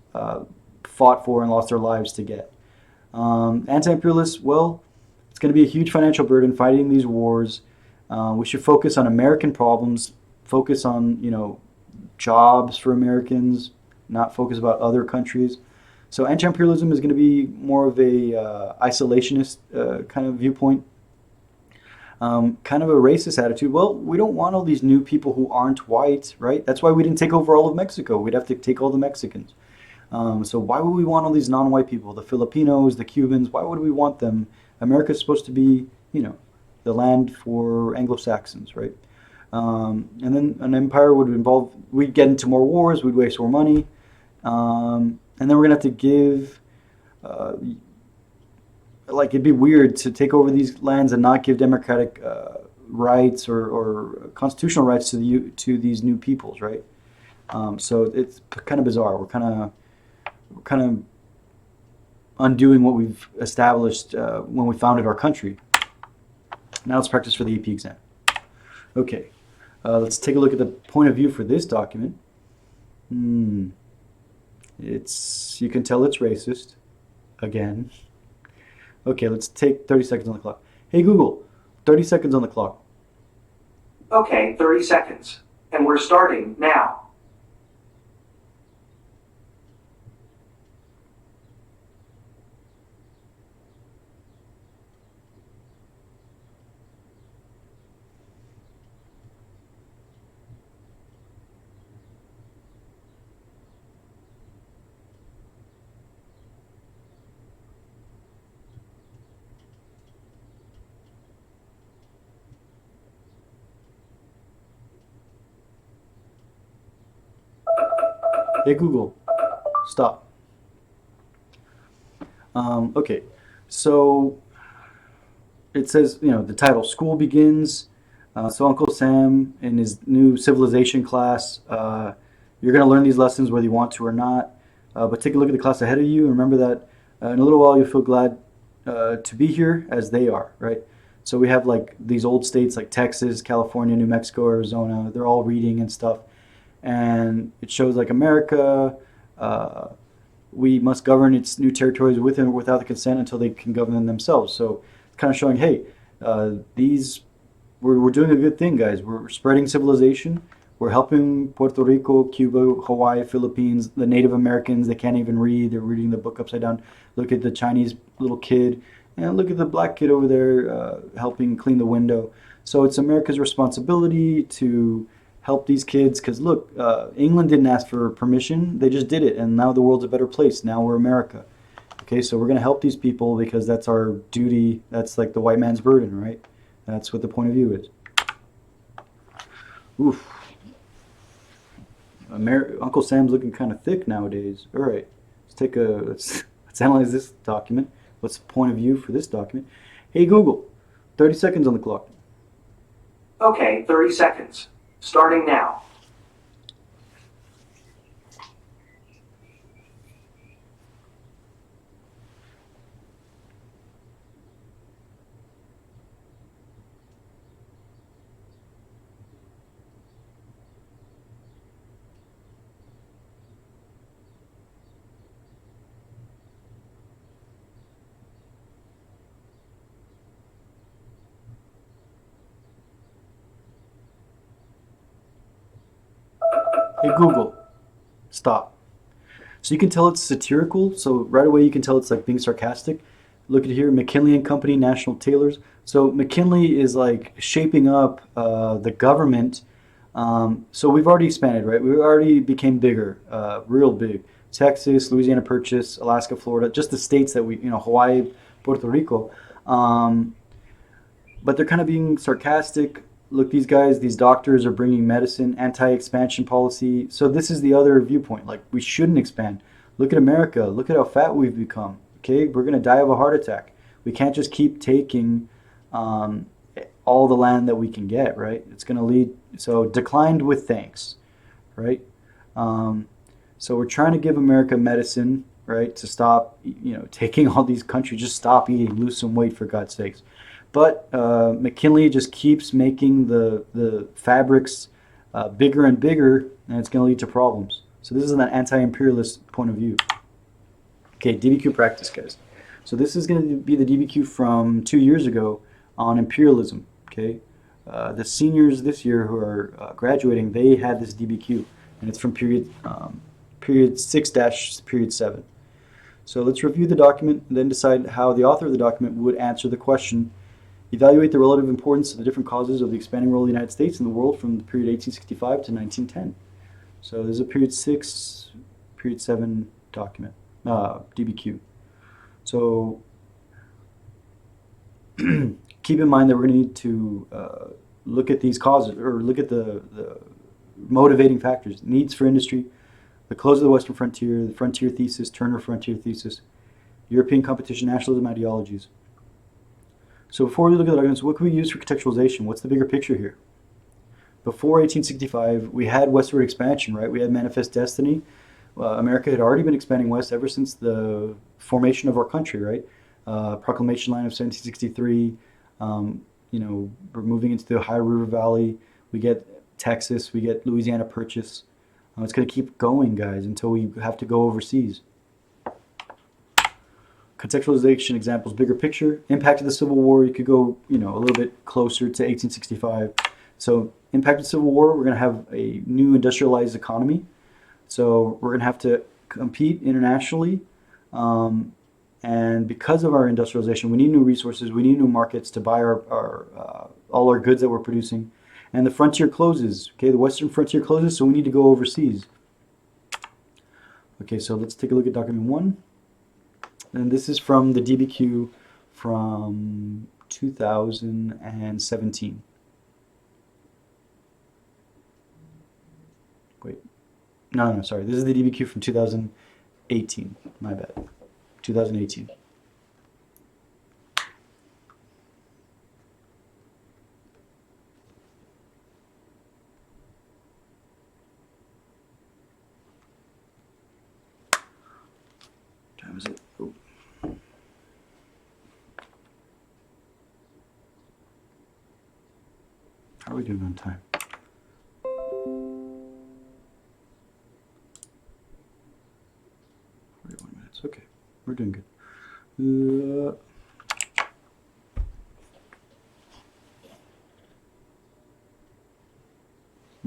fought for and lost their lives to get. Anti-imperialists, well, it's going to be a huge financial burden fighting these wars. We should focus on American problems, focus on, jobs for Americans, not focus about other countries. So anti-imperialism is going to be more of a isolationist kind of viewpoint, kind of a racist attitude. Well, we don't want all these new people who aren't white, right? That's why we didn't take over all of Mexico. We'd have to take all the Mexicans. So why would we want all these non-white people, the Filipinos, the Cubans? Why would we want them? America's supposed to be, the land for Anglo-Saxons, right? And then an empire would involve, we'd get into more wars, we'd waste more money, and then we're going to have to give like it'd be weird to take over these lands and not give democratic rights or constitutional rights to these new peoples, right? So it's kind of bizarre. We're kind of undoing what we've established when we founded our country. Now let's practice for the AP exam. Okay, let's take a look at the point of view for this document. You can tell it's racist again. Okay, let's take 30 seconds on the clock. Hey Google, 30 seconds on the clock. Okay, 30 seconds. And we're starting now. Hey Google, stop. Okay, so it says, the title, School Begins. So Uncle Sam in his new civilization class, you're going to learn these lessons whether you want to or not. But take a look at the class ahead of you and remember that in a little while you'll feel glad to be here as they are, right? So we have like these old states like Texas, California, New Mexico, Arizona. They're all reading and stuff. And it shows like America, we must govern its new territories with and without the consent until they can govern them themselves. So it's kind of showing, hey, we're doing a good thing, guys. We're spreading civilization. We're helping Puerto Rico, Cuba, Hawaii, Philippines, the Native Americans. They can't even read. They're reading the book upside down. Look at the Chinese little kid. And look at the black kid over there helping clean the window. So it's America's responsibility to help these kids, because look, England didn't ask for permission, they just did it, and now the world's a better place. Now we're America. Okay, so we're going to help these people because that's our duty. That's like the white man's burden, right? That's what the point of view is. Oof. Uncle Sam's looking kind of thick nowadays. All right, let's analyze this document. What's the point of view for this document? Hey Google, 30 seconds on the clock. Okay, 30 seconds. Starting now. Hey Google, stop. So you can tell it's satirical. So right away you can tell it's like being sarcastic. Look at here, McKinley and Company, National Tailors. So McKinley is like shaping up the government. So we've already expanded, right? We already became bigger, real big. Texas, Louisiana Purchase, Alaska, Florida, just the states that Hawaii, Puerto Rico. But they're kind of being sarcastic. Look, these guys, these doctors are bringing medicine, anti-expansion policy. So this is the other viewpoint. Like, we shouldn't expand. Look at America. Look at how fat we've become. Okay, we're going to die of a heart attack. We can't just keep taking all the land that we can get, right? It's going to lead, so declined with thanks, right? So we're trying to give America medicine, right, to stop, taking all these countries. Just stop eating, lose some weight, for God's sakes. But McKinley just keeps making the fabrics bigger and bigger, and it's going to lead to problems. So this is an anti-imperialist point of view. Okay, DBQ practice, guys. So this is going to be the DBQ from 2 years ago on imperialism. Okay, the seniors this year who are graduating, they had this DBQ, and it's from period 6-period 7. So let's review the document and then decide how the author of the document would answer the question. Evaluate the relative importance of the different causes of the expanding role of the United States in the world from the period 1865 to 1910. So this is a period 6, period 7 document, DBQ. So keep in mind that we're going to need to look at these causes, or look at the motivating factors. Needs for industry, the close of the Western frontier, the frontier thesis, Turner frontier thesis, European competition, nationalism, ideologies. So before we look at the arguments, what can we use for contextualization? What's the bigger picture here? Before 1865, we had westward expansion, right? We had manifest destiny. America had already been expanding west ever since the formation of our country, right? Proclamation line of 1763. We're moving into the Ohio River Valley. We get Texas. We get Louisiana Purchase. It's going to keep going, guys, until we have to go overseas. Contextualization examples, bigger picture. Impact of the Civil War, you could go, a little bit closer to 1865. So impact of the Civil War, we're going to have a new industrialized economy. So we're going to have to compete internationally. And because of our industrialization, we need new resources. We need new markets to buy all our goods that we're producing. And the frontier closes. Okay, the western frontier closes, so we need to go overseas. Okay, so let's take a look at document 1. And this is from the DBQ from 2017. Wait. No, sorry. This is the DBQ from 2018. My bad. 2018. What time is it? Oh. How are we doing on time? 41 minutes. Okay, we're doing good.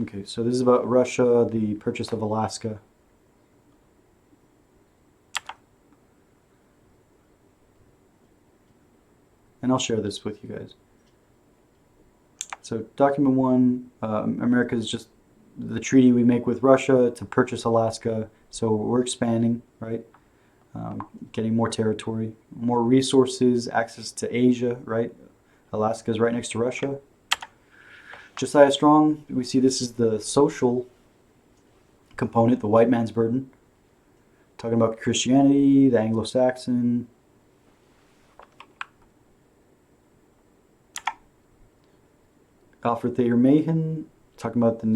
Okay, so this is about Russia, the purchase of Alaska. And I'll share this with you guys. So document 1, America is just the treaty we make with Russia to purchase Alaska. So we're expanding, right? Getting more territory, more resources, access to Asia, right? Alaska is right next to Russia. Josiah Strong, we see this is the social component, the white man's burden. Talking about Christianity, the Anglo-Saxon. Alfred Thayer Mahan, talking about the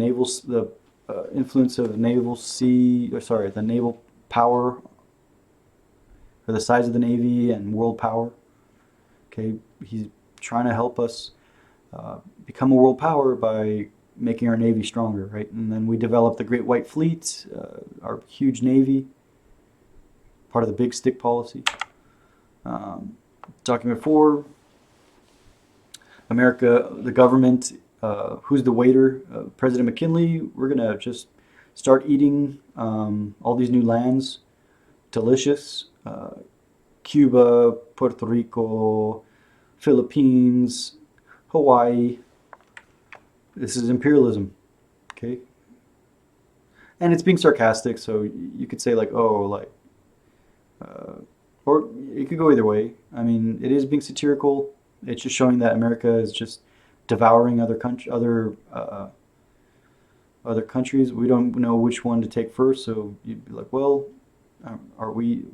influence of the naval power, or the size of the Navy and world power. Okay, he's trying to help us become a world power by making our Navy stronger, right? And then we developed the Great White Fleet, our huge Navy, part of the Big Stick policy. Document 4, America, the government, who's the waiter? President McKinley. We're going to just start eating all these new lands. Delicious. Cuba, Puerto Rico, Philippines, Hawaii. This is imperialism. Okay? And it's being sarcastic, so you could say like, oh, like, or it could go either way. I mean, it is being satirical. It's just showing that America is just devouring other countries. We don't know which one to take first, so you'd be like, well,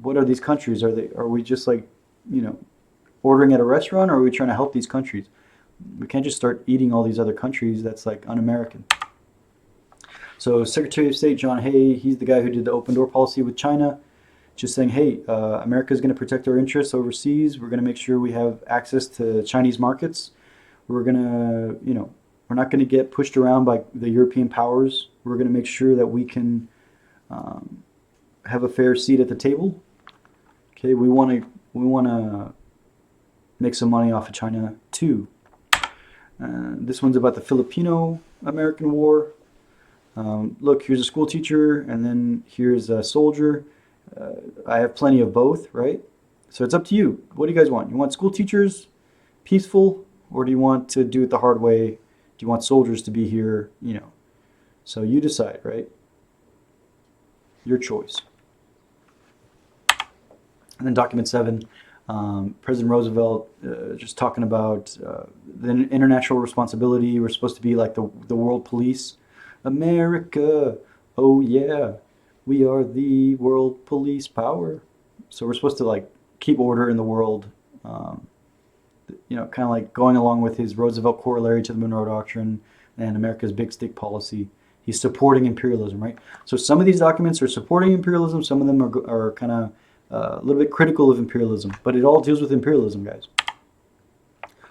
what are these countries? Are we just like, ordering at a restaurant, or are we trying to help these countries? We can't just start eating all these other countries. That's like un-American. So Secretary of State John Hay, he's the guy who did the open door policy with China, just saying, hey, America is going to protect our interests overseas. We're going to make sure we have access to Chinese markets. We're going to, we're not going to get pushed around by the European powers. We're going to make sure that we can have a fair seat at the table. Okay, we want to make some money off of China too. This one's about the Filipino-American War. Look, here's a school teacher, and then here's a soldier. I have plenty of both, right? So it's up to you. What do you guys want? You want school teachers, peaceful, or do you want to do it the hard way? Do you want soldiers to be here, So you decide, right? Your choice. And then document 7, President Roosevelt just talking about the international responsibility. We're supposed to be like the world police. America, oh yeah, we are the world police power. So we're supposed to like keep order in the world. kind of like going along with his Roosevelt corollary to the Monroe Doctrine and America's big stick policy. He's supporting imperialism, right? So some of these documents are supporting imperialism. Some of them are kind of a little bit critical of imperialism, but it all deals with imperialism, guys.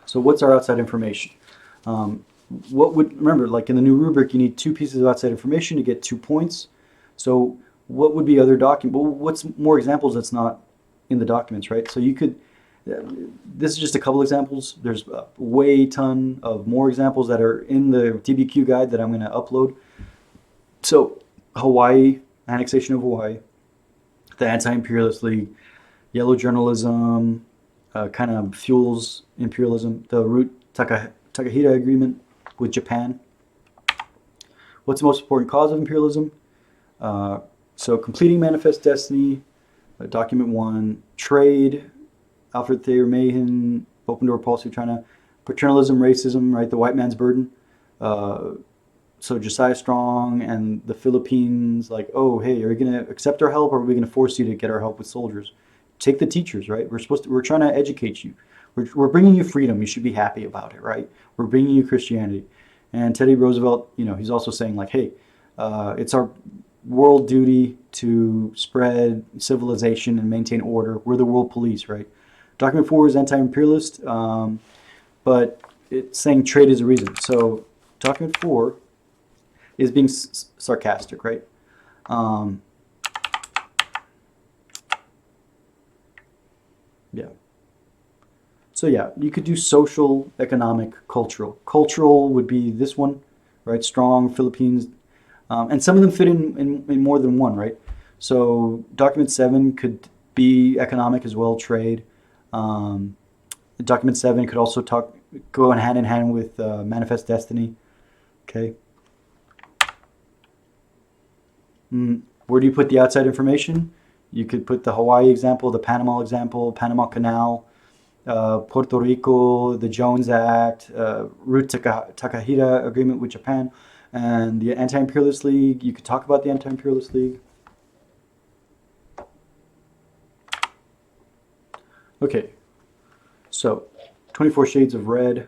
So what's our outside information? Remember, like in the new rubric, you need 2 pieces of outside information to get 2 points. So what would be other documents? Well, what's more examples that's not in the documents, right? So you could, this is just a couple examples. There's a way ton of more examples that are in the DBQ guide that I'm going to upload. So Hawaii, annexation of Hawaii, the Anti-Imperialist League, yellow journalism, kind of fuels imperialism, the root Takahita Agreement with Japan. What's the most important cause of imperialism? So completing Manifest Destiny, Document 1, trade, Alfred Thayer Mahan, open door policy of China, paternalism, racism, right, the white man's burden. So Josiah Strong and the Philippines, like, oh, hey, are you going to accept our help, or are we going to force you to get our help with soldiers? Take the teachers, right? We're trying to educate you. We're bringing you freedom. You should be happy about it, right? We're bringing you Christianity. And Teddy Roosevelt, he's also saying like, hey, it's our world duty to spread civilization and maintain order. We're the world police, right? Document 4 is anti-imperialist, but it's saying trade is a reason. So document 4 is being sarcastic, right? Yeah. So yeah, you could do social, economic, cultural. Cultural would be this one, right? Strong, Philippines, and some of them fit in more than one, right? So document 7 could be economic as well, trade. Document 7 could also go hand in hand with Manifest Destiny. Okay. Where do you put the outside information? You could put the Hawaii example, the Panama example, Panama Canal, Puerto Rico, the Jones Act, Root Takahita Agreement with Japan, and the Anti-Imperialist League. You could talk about the Anti-Imperialist League. Okay, so 24 Shades of Red.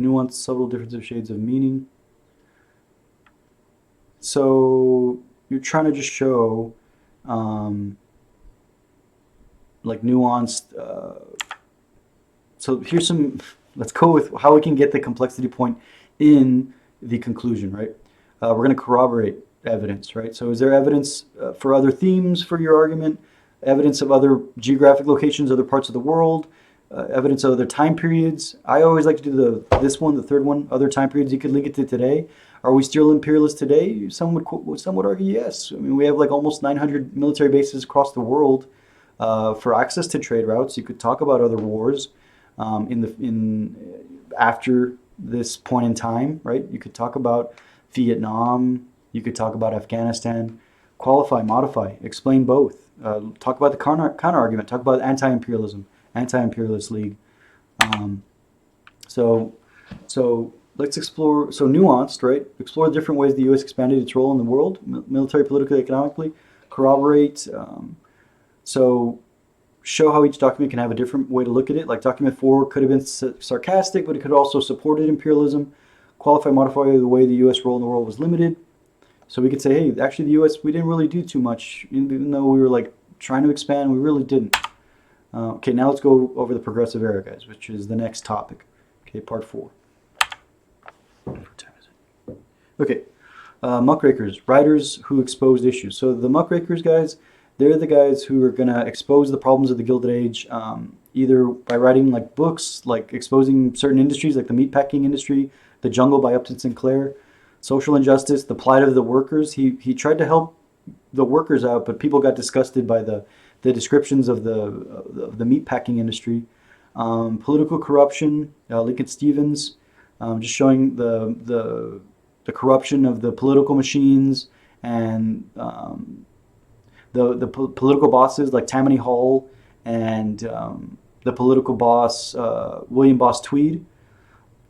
Nuanced, subtle difference of shades of meaning. So you're trying to just show like nuanced. So here's some, let's go with how we can get the complexity point in the conclusion, right? We're going to corroborate evidence, right? So is there evidence for other themes for your argument? Evidence of other geographic locations, other parts of the world, evidence of other time periods. I always like to do this one, the third one, other time periods. You could link it to today. Are we still imperialist today? Some would argue yes. I mean, we have like almost 900 military bases across the world for access to trade routes. You could talk about other wars after this point in time, right? You could talk about Vietnam. You could talk about Afghanistan. Qualify, modify, explain both. Talk about the counter argument. Talk about anti-imperialism, anti-imperialist league. So let's explore. So nuanced, right? Explore the different ways the U.S. expanded its role in the world, military, politically, economically. Corroborate. So show how each document can have a different way to look at it. Like document 4 could have been sarcastic, but it could also supported imperialism. Qualify, modify the way the U.S. role in the world was limited. So we could say, hey, actually the U.S., we didn't really do too much, even though we were like trying to expand, we really didn't. Okay, now let's go over the progressive era, guys, which is the next topic. Okay, part 4. What time is it? Okay, muckrakers, writers who exposed issues. So the muckrakers, guys, they're the guys who are going to expose the problems of the Gilded Age, either by writing like books, like exposing certain industries, like the meatpacking industry, The Jungle by Upton Sinclair, social injustice, the plight of the workers. He tried to help the workers out, but people got disgusted by the descriptions of the meatpacking industry. Political corruption, Lincoln Stevens, just showing the corruption of the political machines and the political bosses like Tammany Hall and the political boss William Boss Tweed.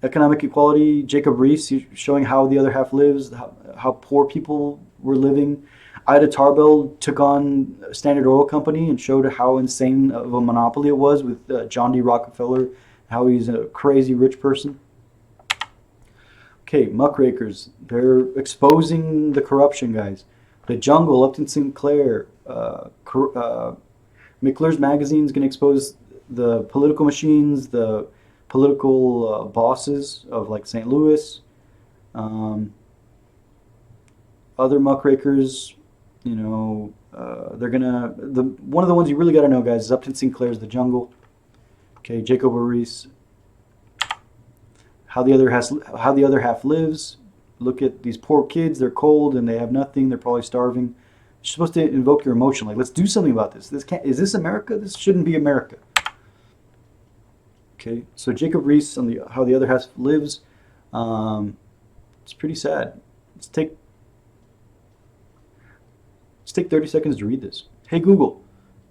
economic equality, Jacob Riis showing how the other half lives, how poor people were living. Ida Tarbell took on Standard Oil Company and showed how insane of a monopoly it was with John D. Rockefeller, how he's a crazy rich person. Okay, muckrakers. They're exposing the corruption, guys. The Jungle, Upton Sinclair, McClure's magazine is going to expose the political machines, the political bosses of like St. Louis. Other muckrakers, you know, they're gonna one of the ones you really got to know, guys, is Upton Sinclair's The Jungle. Okay, Jacob Riis, how the other half lives. Look at these poor kids. They're cold and they have nothing. They're probably starving. You're supposed to invoke your emotion. Like, let's do something about this. Is this America? This shouldn't be America. Okay, so Jacob Riis on how the other half lives. It's pretty sad. Let's take 30 seconds to read this. Hey Google,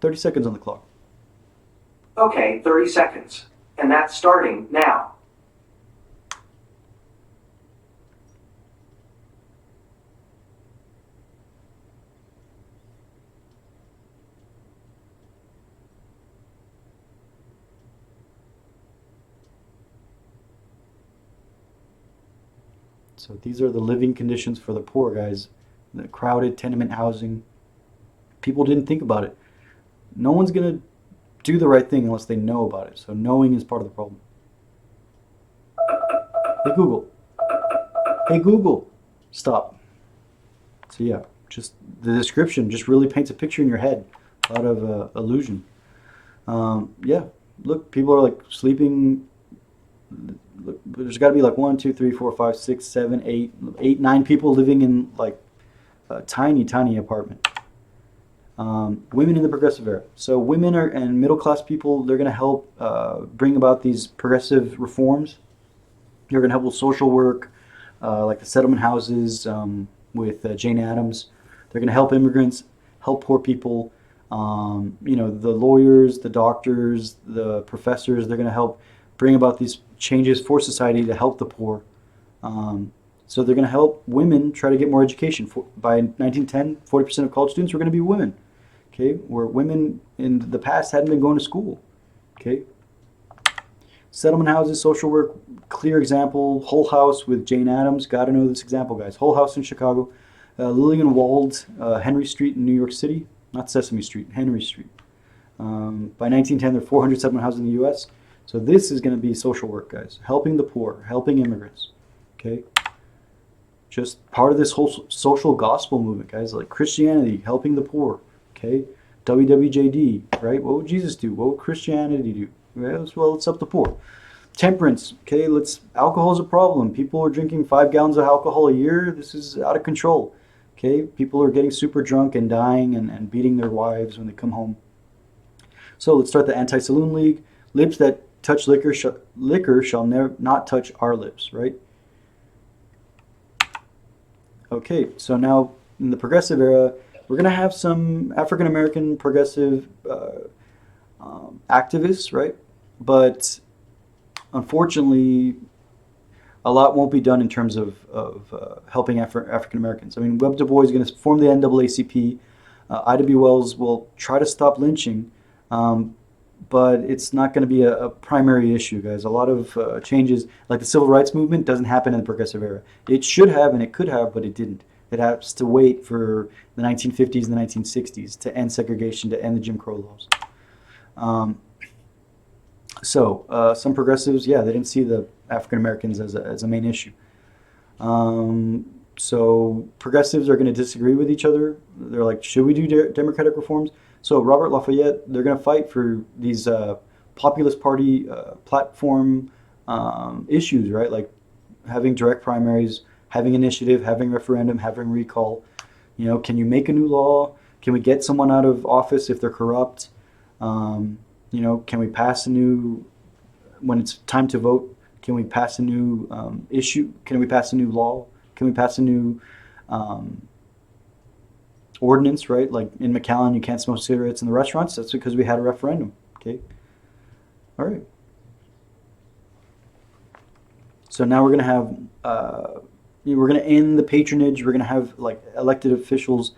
30 seconds on the clock. Okay, 30 seconds. And that's starting now. So these are the living conditions for the poor, guys. The crowded tenement housing. People didn't think about it. No one's going to do the right thing unless they know about it. So knowing is part of the problem. Hey Google. Hey Google. Stop. So yeah, just the description just really paints a picture in your head. A lot of illusion. Yeah, look, people are like sleeping. Look, there's got to be like 1, 2, 3, 4, 5, 6, 7, 8, 9 people living in like a tiny, tiny apartment. Women in the progressive era. So women and middle class people, they're going to help bring about these progressive reforms. They're going to help with social work, like the settlement houses with Jane Addams. They're going to help immigrants, help poor people. You know, the lawyers, the doctors, the professors, they're going to help bring about these changes for society to help the poor. So they're going to help women try to get more education. By 1910, 40% of college students were going to be women. Okay, where women in the past hadn't been going to school. Okay, settlement houses, social work, clear example. Hull House with Jane Addams. Got to know this example, guys. Hull House in Chicago, Lillian Wald, Henry Street in New York City, not Sesame Street, Henry Street. By 1910, there are 400 settlement houses in the U.S. So this is going to be social work, guys. Helping the poor, helping immigrants. Okay, just part of this whole social gospel movement, guys. Like Christianity, helping the poor. Okay, WWJD, right? What would Jesus do? What would Christianity do? Well, it's up to poor. Temperance, okay, alcohol is a problem. People are drinking 5 gallons of alcohol a year. This is out of control. Okay, people are getting super drunk and dying and beating their wives when they come home. So let's start the Anti-Saloon League. Lips that touch liquor shall not touch our lips, right? Okay, so now in the progressive era, we're going to have some African-American progressive activists, right? But unfortunately, a lot won't be done in terms of helping African-Americans. I mean, Webb Du Bois is going to form the NAACP. Ida B. Wells will try to stop lynching, but it's not going to be a primary issue, guys. A lot of changes, like the civil rights movement, doesn't happen in the progressive era. It should have and it could have, but it didn't. It has to wait for the 1950s and the 1960s to end segregation, to end the Jim Crow laws. So some progressives, yeah, they didn't see the African Americans as a main issue. So progressives are going to disagree with each other. They're like, should we do democratic reforms? So Robert Lafayette, they're going to fight for these populist party platform issues, right? Like having direct primaries, having initiative, having referendum, having recall. You know, can you make a new law? Can we get someone out of office if they're corrupt? You know, can we pass a new, when it's time to vote, can we pass a new issue? Can we pass a new law? Can we pass a new ordinance, right? Like in McAllen, you can't smoke cigarettes in the restaurants. That's because we had a referendum, okay? All right. So now we're going to have, we're going to end the patronage. We're going to have like elected officials.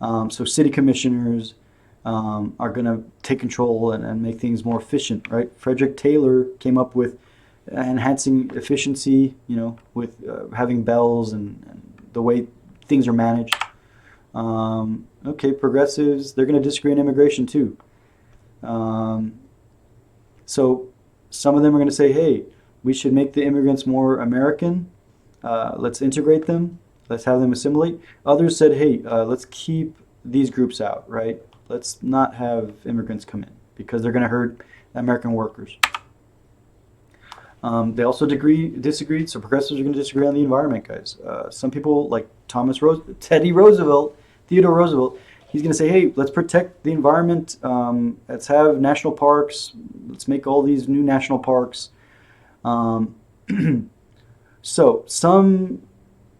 So city commissioners are going to take control and make things more efficient, right? Frederick Taylor came up with enhancing efficiency, with having bells and the way things are managed. Okay, progressives, they're going to disagree on immigration too. So some of them are going to say, hey, we should make the immigrants more American. Let's integrate them. Let's have them assimilate. Others said, hey, let's keep these groups out, right? Let's not have immigrants come in because they're going to hurt American workers. They also disagreed, so progressives are going to disagree on the environment, guys. Some people, like Theodore Roosevelt, he's going to say, hey, let's protect the environment. Let's have national parks. Let's make all these new national parks. So some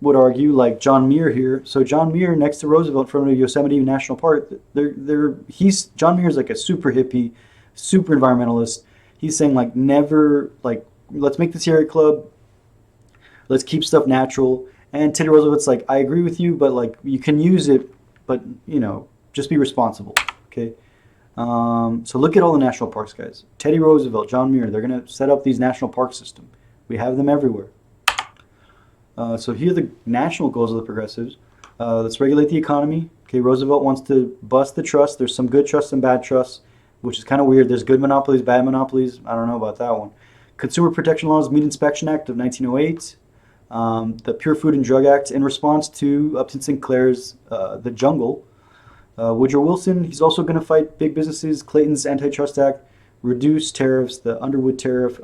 would argue, like John Muir here. So John Muir, next to Roosevelt, in front of Yosemite National Park, John Muir is like a super hippie, super environmentalist. He's saying like never, like, let's make the Sierra Club. Let's keep stuff natural. And Teddy Roosevelt's like, I agree with you, but like you can use it, but just be responsible. Okay. So look at all the national parks, guys. Teddy Roosevelt, John Muir, they're going to set up these national park system. We have them everywhere. So here are the national goals of the progressives. Let's regulate the economy. Okay, Roosevelt wants to bust the trust. There's some good trusts and bad trusts, which is kind of weird. There's good monopolies, bad monopolies. I don't know about that one. Consumer Protection Laws, Meat Inspection Act of 1908. The Pure Food and Drug Act in response to Upton Sinclair's The Jungle. Woodrow Wilson, he's also going to fight big businesses. Clayton's Antitrust Act, reduce tariffs, the Underwood Tariff.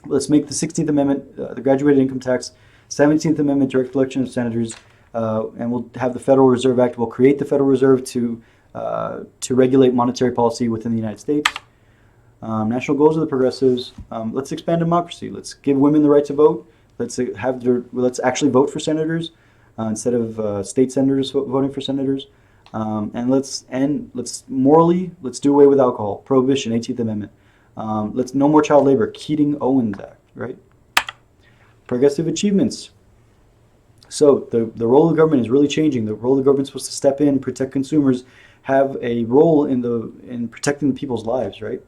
Let's make the 16th Amendment, the graduated income tax, 17th Amendment, direct election of senators, and we'll have the Federal Reserve Act. We'll create the Federal Reserve to regulate monetary policy within the United States. National goals of the progressives. Let's expand democracy. Let's give women the right to vote. Let's actually vote for senators instead of state senators voting for senators. And let's do away with alcohol. Prohibition, 18th Amendment. Let's no more child labor. Keating-Owens Act, right? Progressive achievements. So the role of the government is really changing. The role of the government is supposed to step in, protect consumers, have a role in protecting people's lives, right?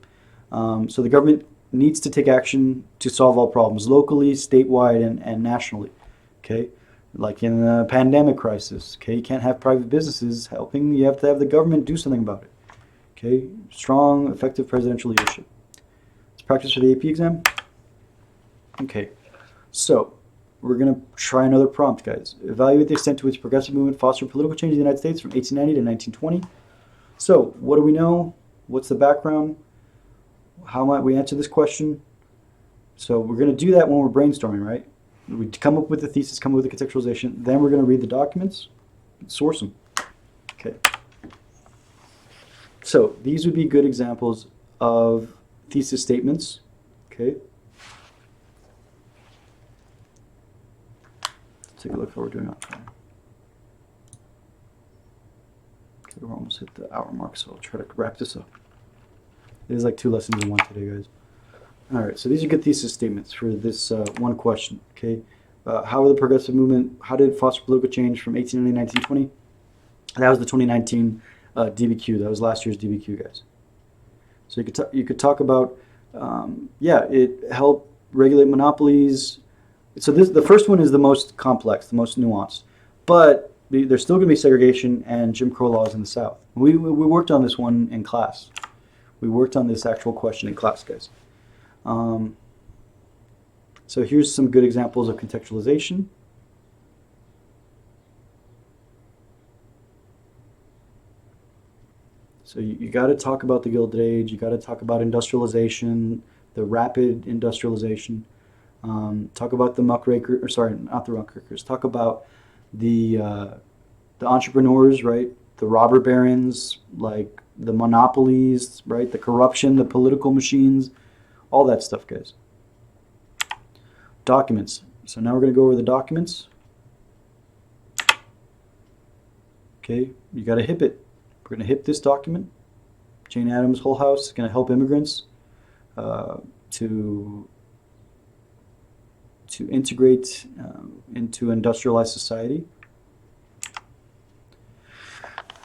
So the government needs to take action to solve all problems locally, statewide, and nationally. Okay, like in the pandemic crisis. Okay, you can't have private businesses helping. You have to have the government do something about it. Okay, strong, effective presidential leadership. Let's practice for the AP exam. Okay, so we're going to try another prompt, guys. Evaluate the extent to which progressive movement fostered political change in the United States from 1890 to 1920. So, what do we know? What's the background? How might we answer this question? So we're going to do that when we're brainstorming, right? We come up with the thesis, come up with the contextualization, then we're going to read the documents, source them. Okay. So these would be good examples of thesis statements. Okay. Let's take a look at how we're doing on time. Okay, we're almost hit the hour mark, so I'll try to wrap this up. It is like 2 lessons in one today, guys. All right, so these are good thesis statements for this one question. Okay, how did the progressive movement? How did it foster political change from 1890 to 1920? That was the 2019 DBQ. That was last year's DBQ, guys. So you could talk about it helped regulate monopolies. So the first one is the most complex, the most nuanced, but there's still going to be segregation and Jim Crow laws in the South. We worked on this one in class. We worked on this actual question in class, guys. So here's some good examples of contextualization. So you got to talk about the Gilded Age. You got to talk about industrialization, the rapid industrialization. Talk about the muckraker, or sorry, not the muckrakers. Talk about the entrepreneurs, right? The robber barons, like the monopolies, right? The corruption, the political machines, all that stuff, guys. Documents. So now we're going to go over the documents. Okay, you got to HIP it. We're going to HIP this document. Jane Addams' Hull House is going to help immigrants to to integrate into industrialized society.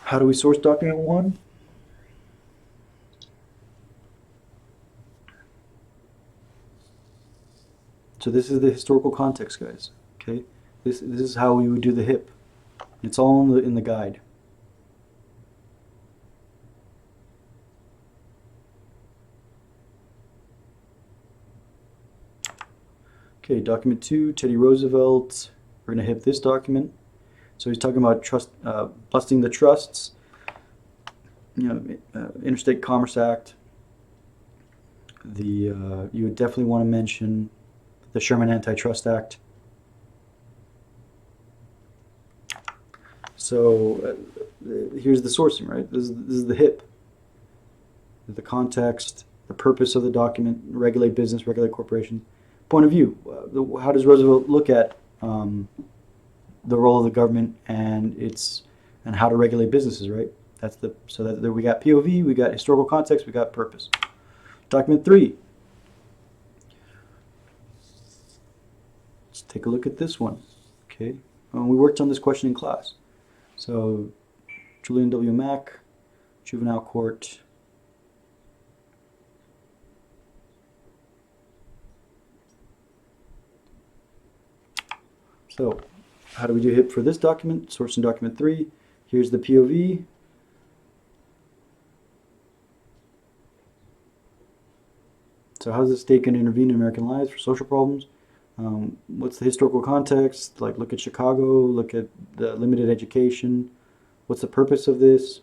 How do we source document 1? So this is the historical context, guys. Okay, this is how we would do the HIP. It's all in the guide. Okay, document 2, Teddy Roosevelt. We're going to HIP this document. So he's talking about busting the trusts, Interstate Commerce Act. You would definitely want to mention the Sherman Antitrust Act. So here's the sourcing, right? This is the HIP. The context, the purpose of the document, regulate business, regulate corporations. Point of view. How does Roosevelt look at the role of the government and how to regulate businesses, right? So that we got POV, we got historical context, we got purpose. Document 3. Let's take a look at this one. Okay, we worked on this question in class. So Julian W. Mack, juvenile court. So how do we do HIP for this document? Source in document 3. Here's the POV. So how is the state going to intervene in American lives for social problems? What's the historical context? Like, look at Chicago, look at the limited education. What's the purpose of this?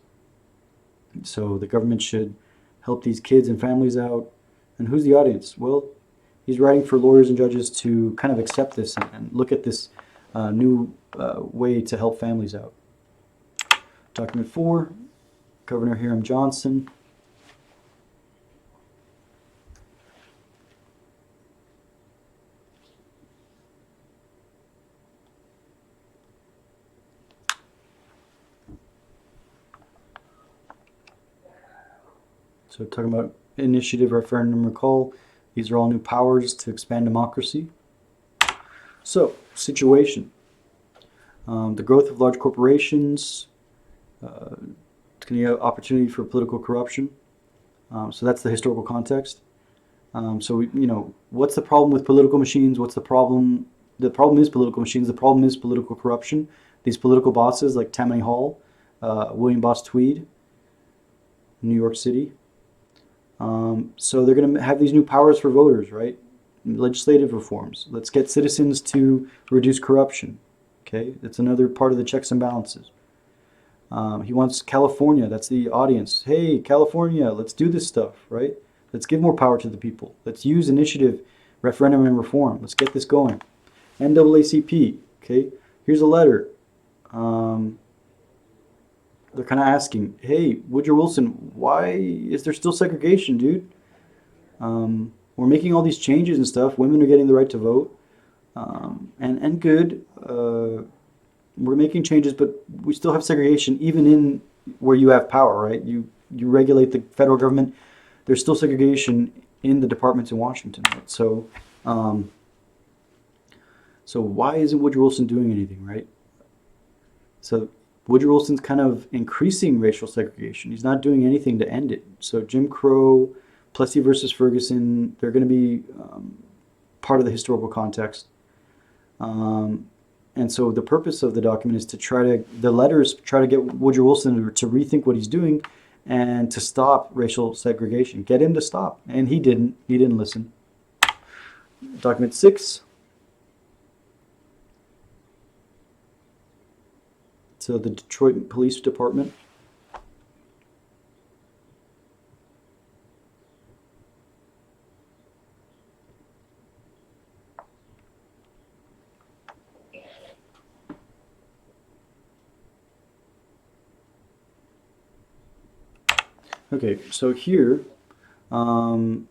So the government should help these kids and families out. And who's the audience? Well, he's writing for lawyers and judges to kind of accept this and look at this new way to help families out. Document 4, Governor Hiram Johnson. So talking about initiative, referendum, recall. These are all new powers to expand democracy. So, situation. The growth of large corporations. It's going to give opportunity for political corruption. So that's the historical context. What's the problem with political machines? What's the problem? The problem is political machines. The problem is political corruption. These political bosses like Tammany Hall, William Boss Tweed, New York City. So they're going to have these new powers for voters, right? Legislative reforms. Let's get citizens to reduce corruption. Okay, that's another part of the checks and balances. He wants California. That's the audience. Hey, California, let's do this stuff, right? Let's give more power to the people. Let's use initiative, referendum, and reform. Let's get this going. NAACP. Okay, here's a letter. They're kind of asking, hey, Woodrow Wilson, why is there still segregation, dude? We're making all these changes and stuff. Women are getting the right to vote. And good. We're making changes, but we still have segregation even in where you have power, right? You regulate the federal government. There's still segregation in the departments in Washington, right? So why isn't Woodrow Wilson doing anything, right? So Woodrow Wilson's kind of increasing racial segregation. He's not doing anything to end it. So Jim Crow, Plessy versus Ferguson, they're going to be part of the historical context. And so the purpose of the document is to try to get Woodrow Wilson to rethink what he's doing and to stop racial segregation. Get him to stop. And he didn't. He didn't listen. Document 6. So the Detroit Police Department. Okay, so here, so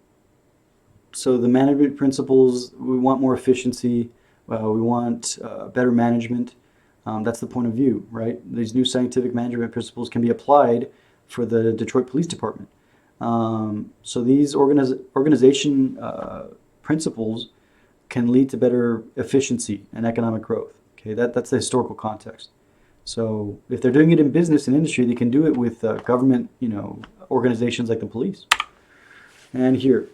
the management principles, we want more efficiency, we want better management. That's the point of view, right? These new scientific management principles can be applied for the Detroit Police Department. So these organization principles can lead to better efficiency and economic growth. Okay, that's the historical context. So if they're doing it in business and industry, they can do it with government, organizations like the police. And here,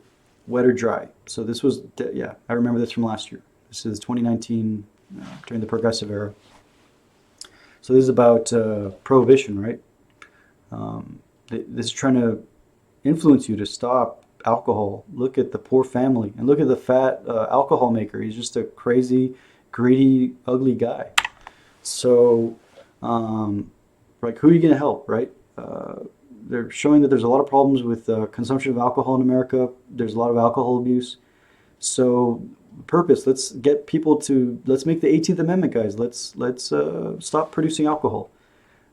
wet or dry. So this was, yeah, I remember this from last year. This is 2019 during the Progressive Era. So this is about prohibition, right? This is trying to influence you to stop alcohol. Look at the poor family, and look at the fat alcohol maker. He's just a crazy, greedy, ugly guy. So, like, who are you going to help, right? They're showing that there's a lot of problems with consumption of alcohol in America. There's a lot of alcohol abuse. So, purpose. Let's get people to. Let's make the 18th Amendment, guys. Let's stop producing alcohol.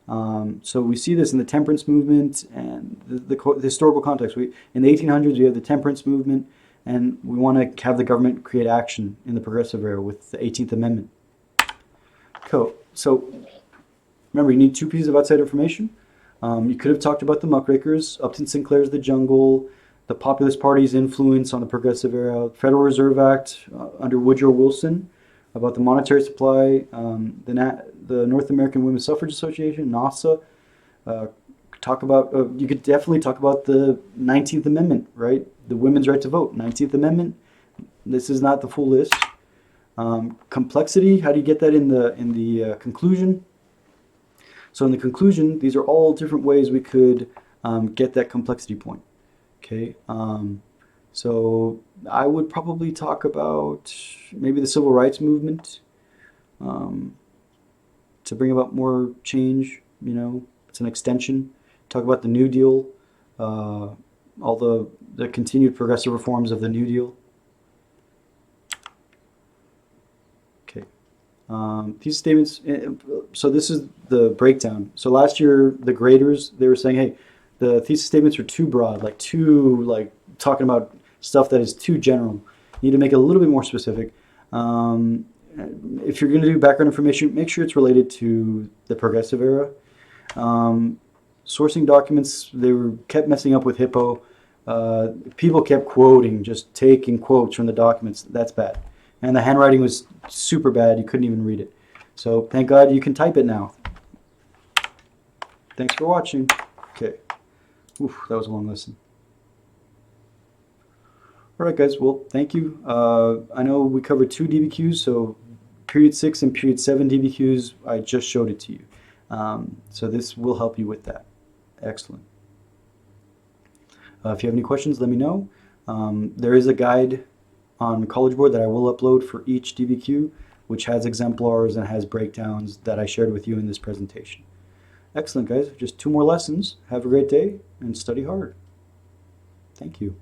So we see this in the temperance movement and the historical context. In the 1800s, we have the temperance movement, and we want to have the government create action in the Progressive Era with the 18th Amendment. Cool. So remember, you need two pieces of outside information. You could have talked about the muckrakers, Upton Sinclair's The Jungle, the Populist Party's influence on the Progressive Era, Federal Reserve Act under Woodrow Wilson, about the monetary supply, the North American Women's Suffrage Association, NASA. You could definitely talk about the 19th Amendment, right? The women's right to vote, 19th Amendment. This is not the full list. Complexity, how do you get that in the conclusion? So in the conclusion, these are all different ways we could get that complexity point. Okay. So I would probably talk about maybe the civil rights movement to bring about more change. It's an extension. Talk about the New Deal, all the continued progressive reforms of the New Deal. Okay. These statements, so this is the breakdown. So last year, the graders, they were saying, hey, the thesis statements are too broad, talking about stuff that is too general. You need to make it a little bit more specific. If you're going to do background information, make sure it's related to the Progressive Era. Sourcing documents, kept messing up with Hippo. People kept quoting, just taking quotes from the documents. That's bad. And the handwriting was super bad. You couldn't even read it. So thank God you can type it now. Thanks for watching. Okay. Oof, that was a long lesson. All right, guys. Well, thank you. I know we covered 2 DBQs, so period 6 and period 7 DBQs, I just showed it to you. So this will help you with that. Excellent. If you have any questions, let me know. There is a guide on College Board that I will upload for each DBQ, which has exemplars and has breakdowns that I shared with you in this presentation. Excellent, guys. Just 2 more lessons. Have a great day and study hard. Thank you.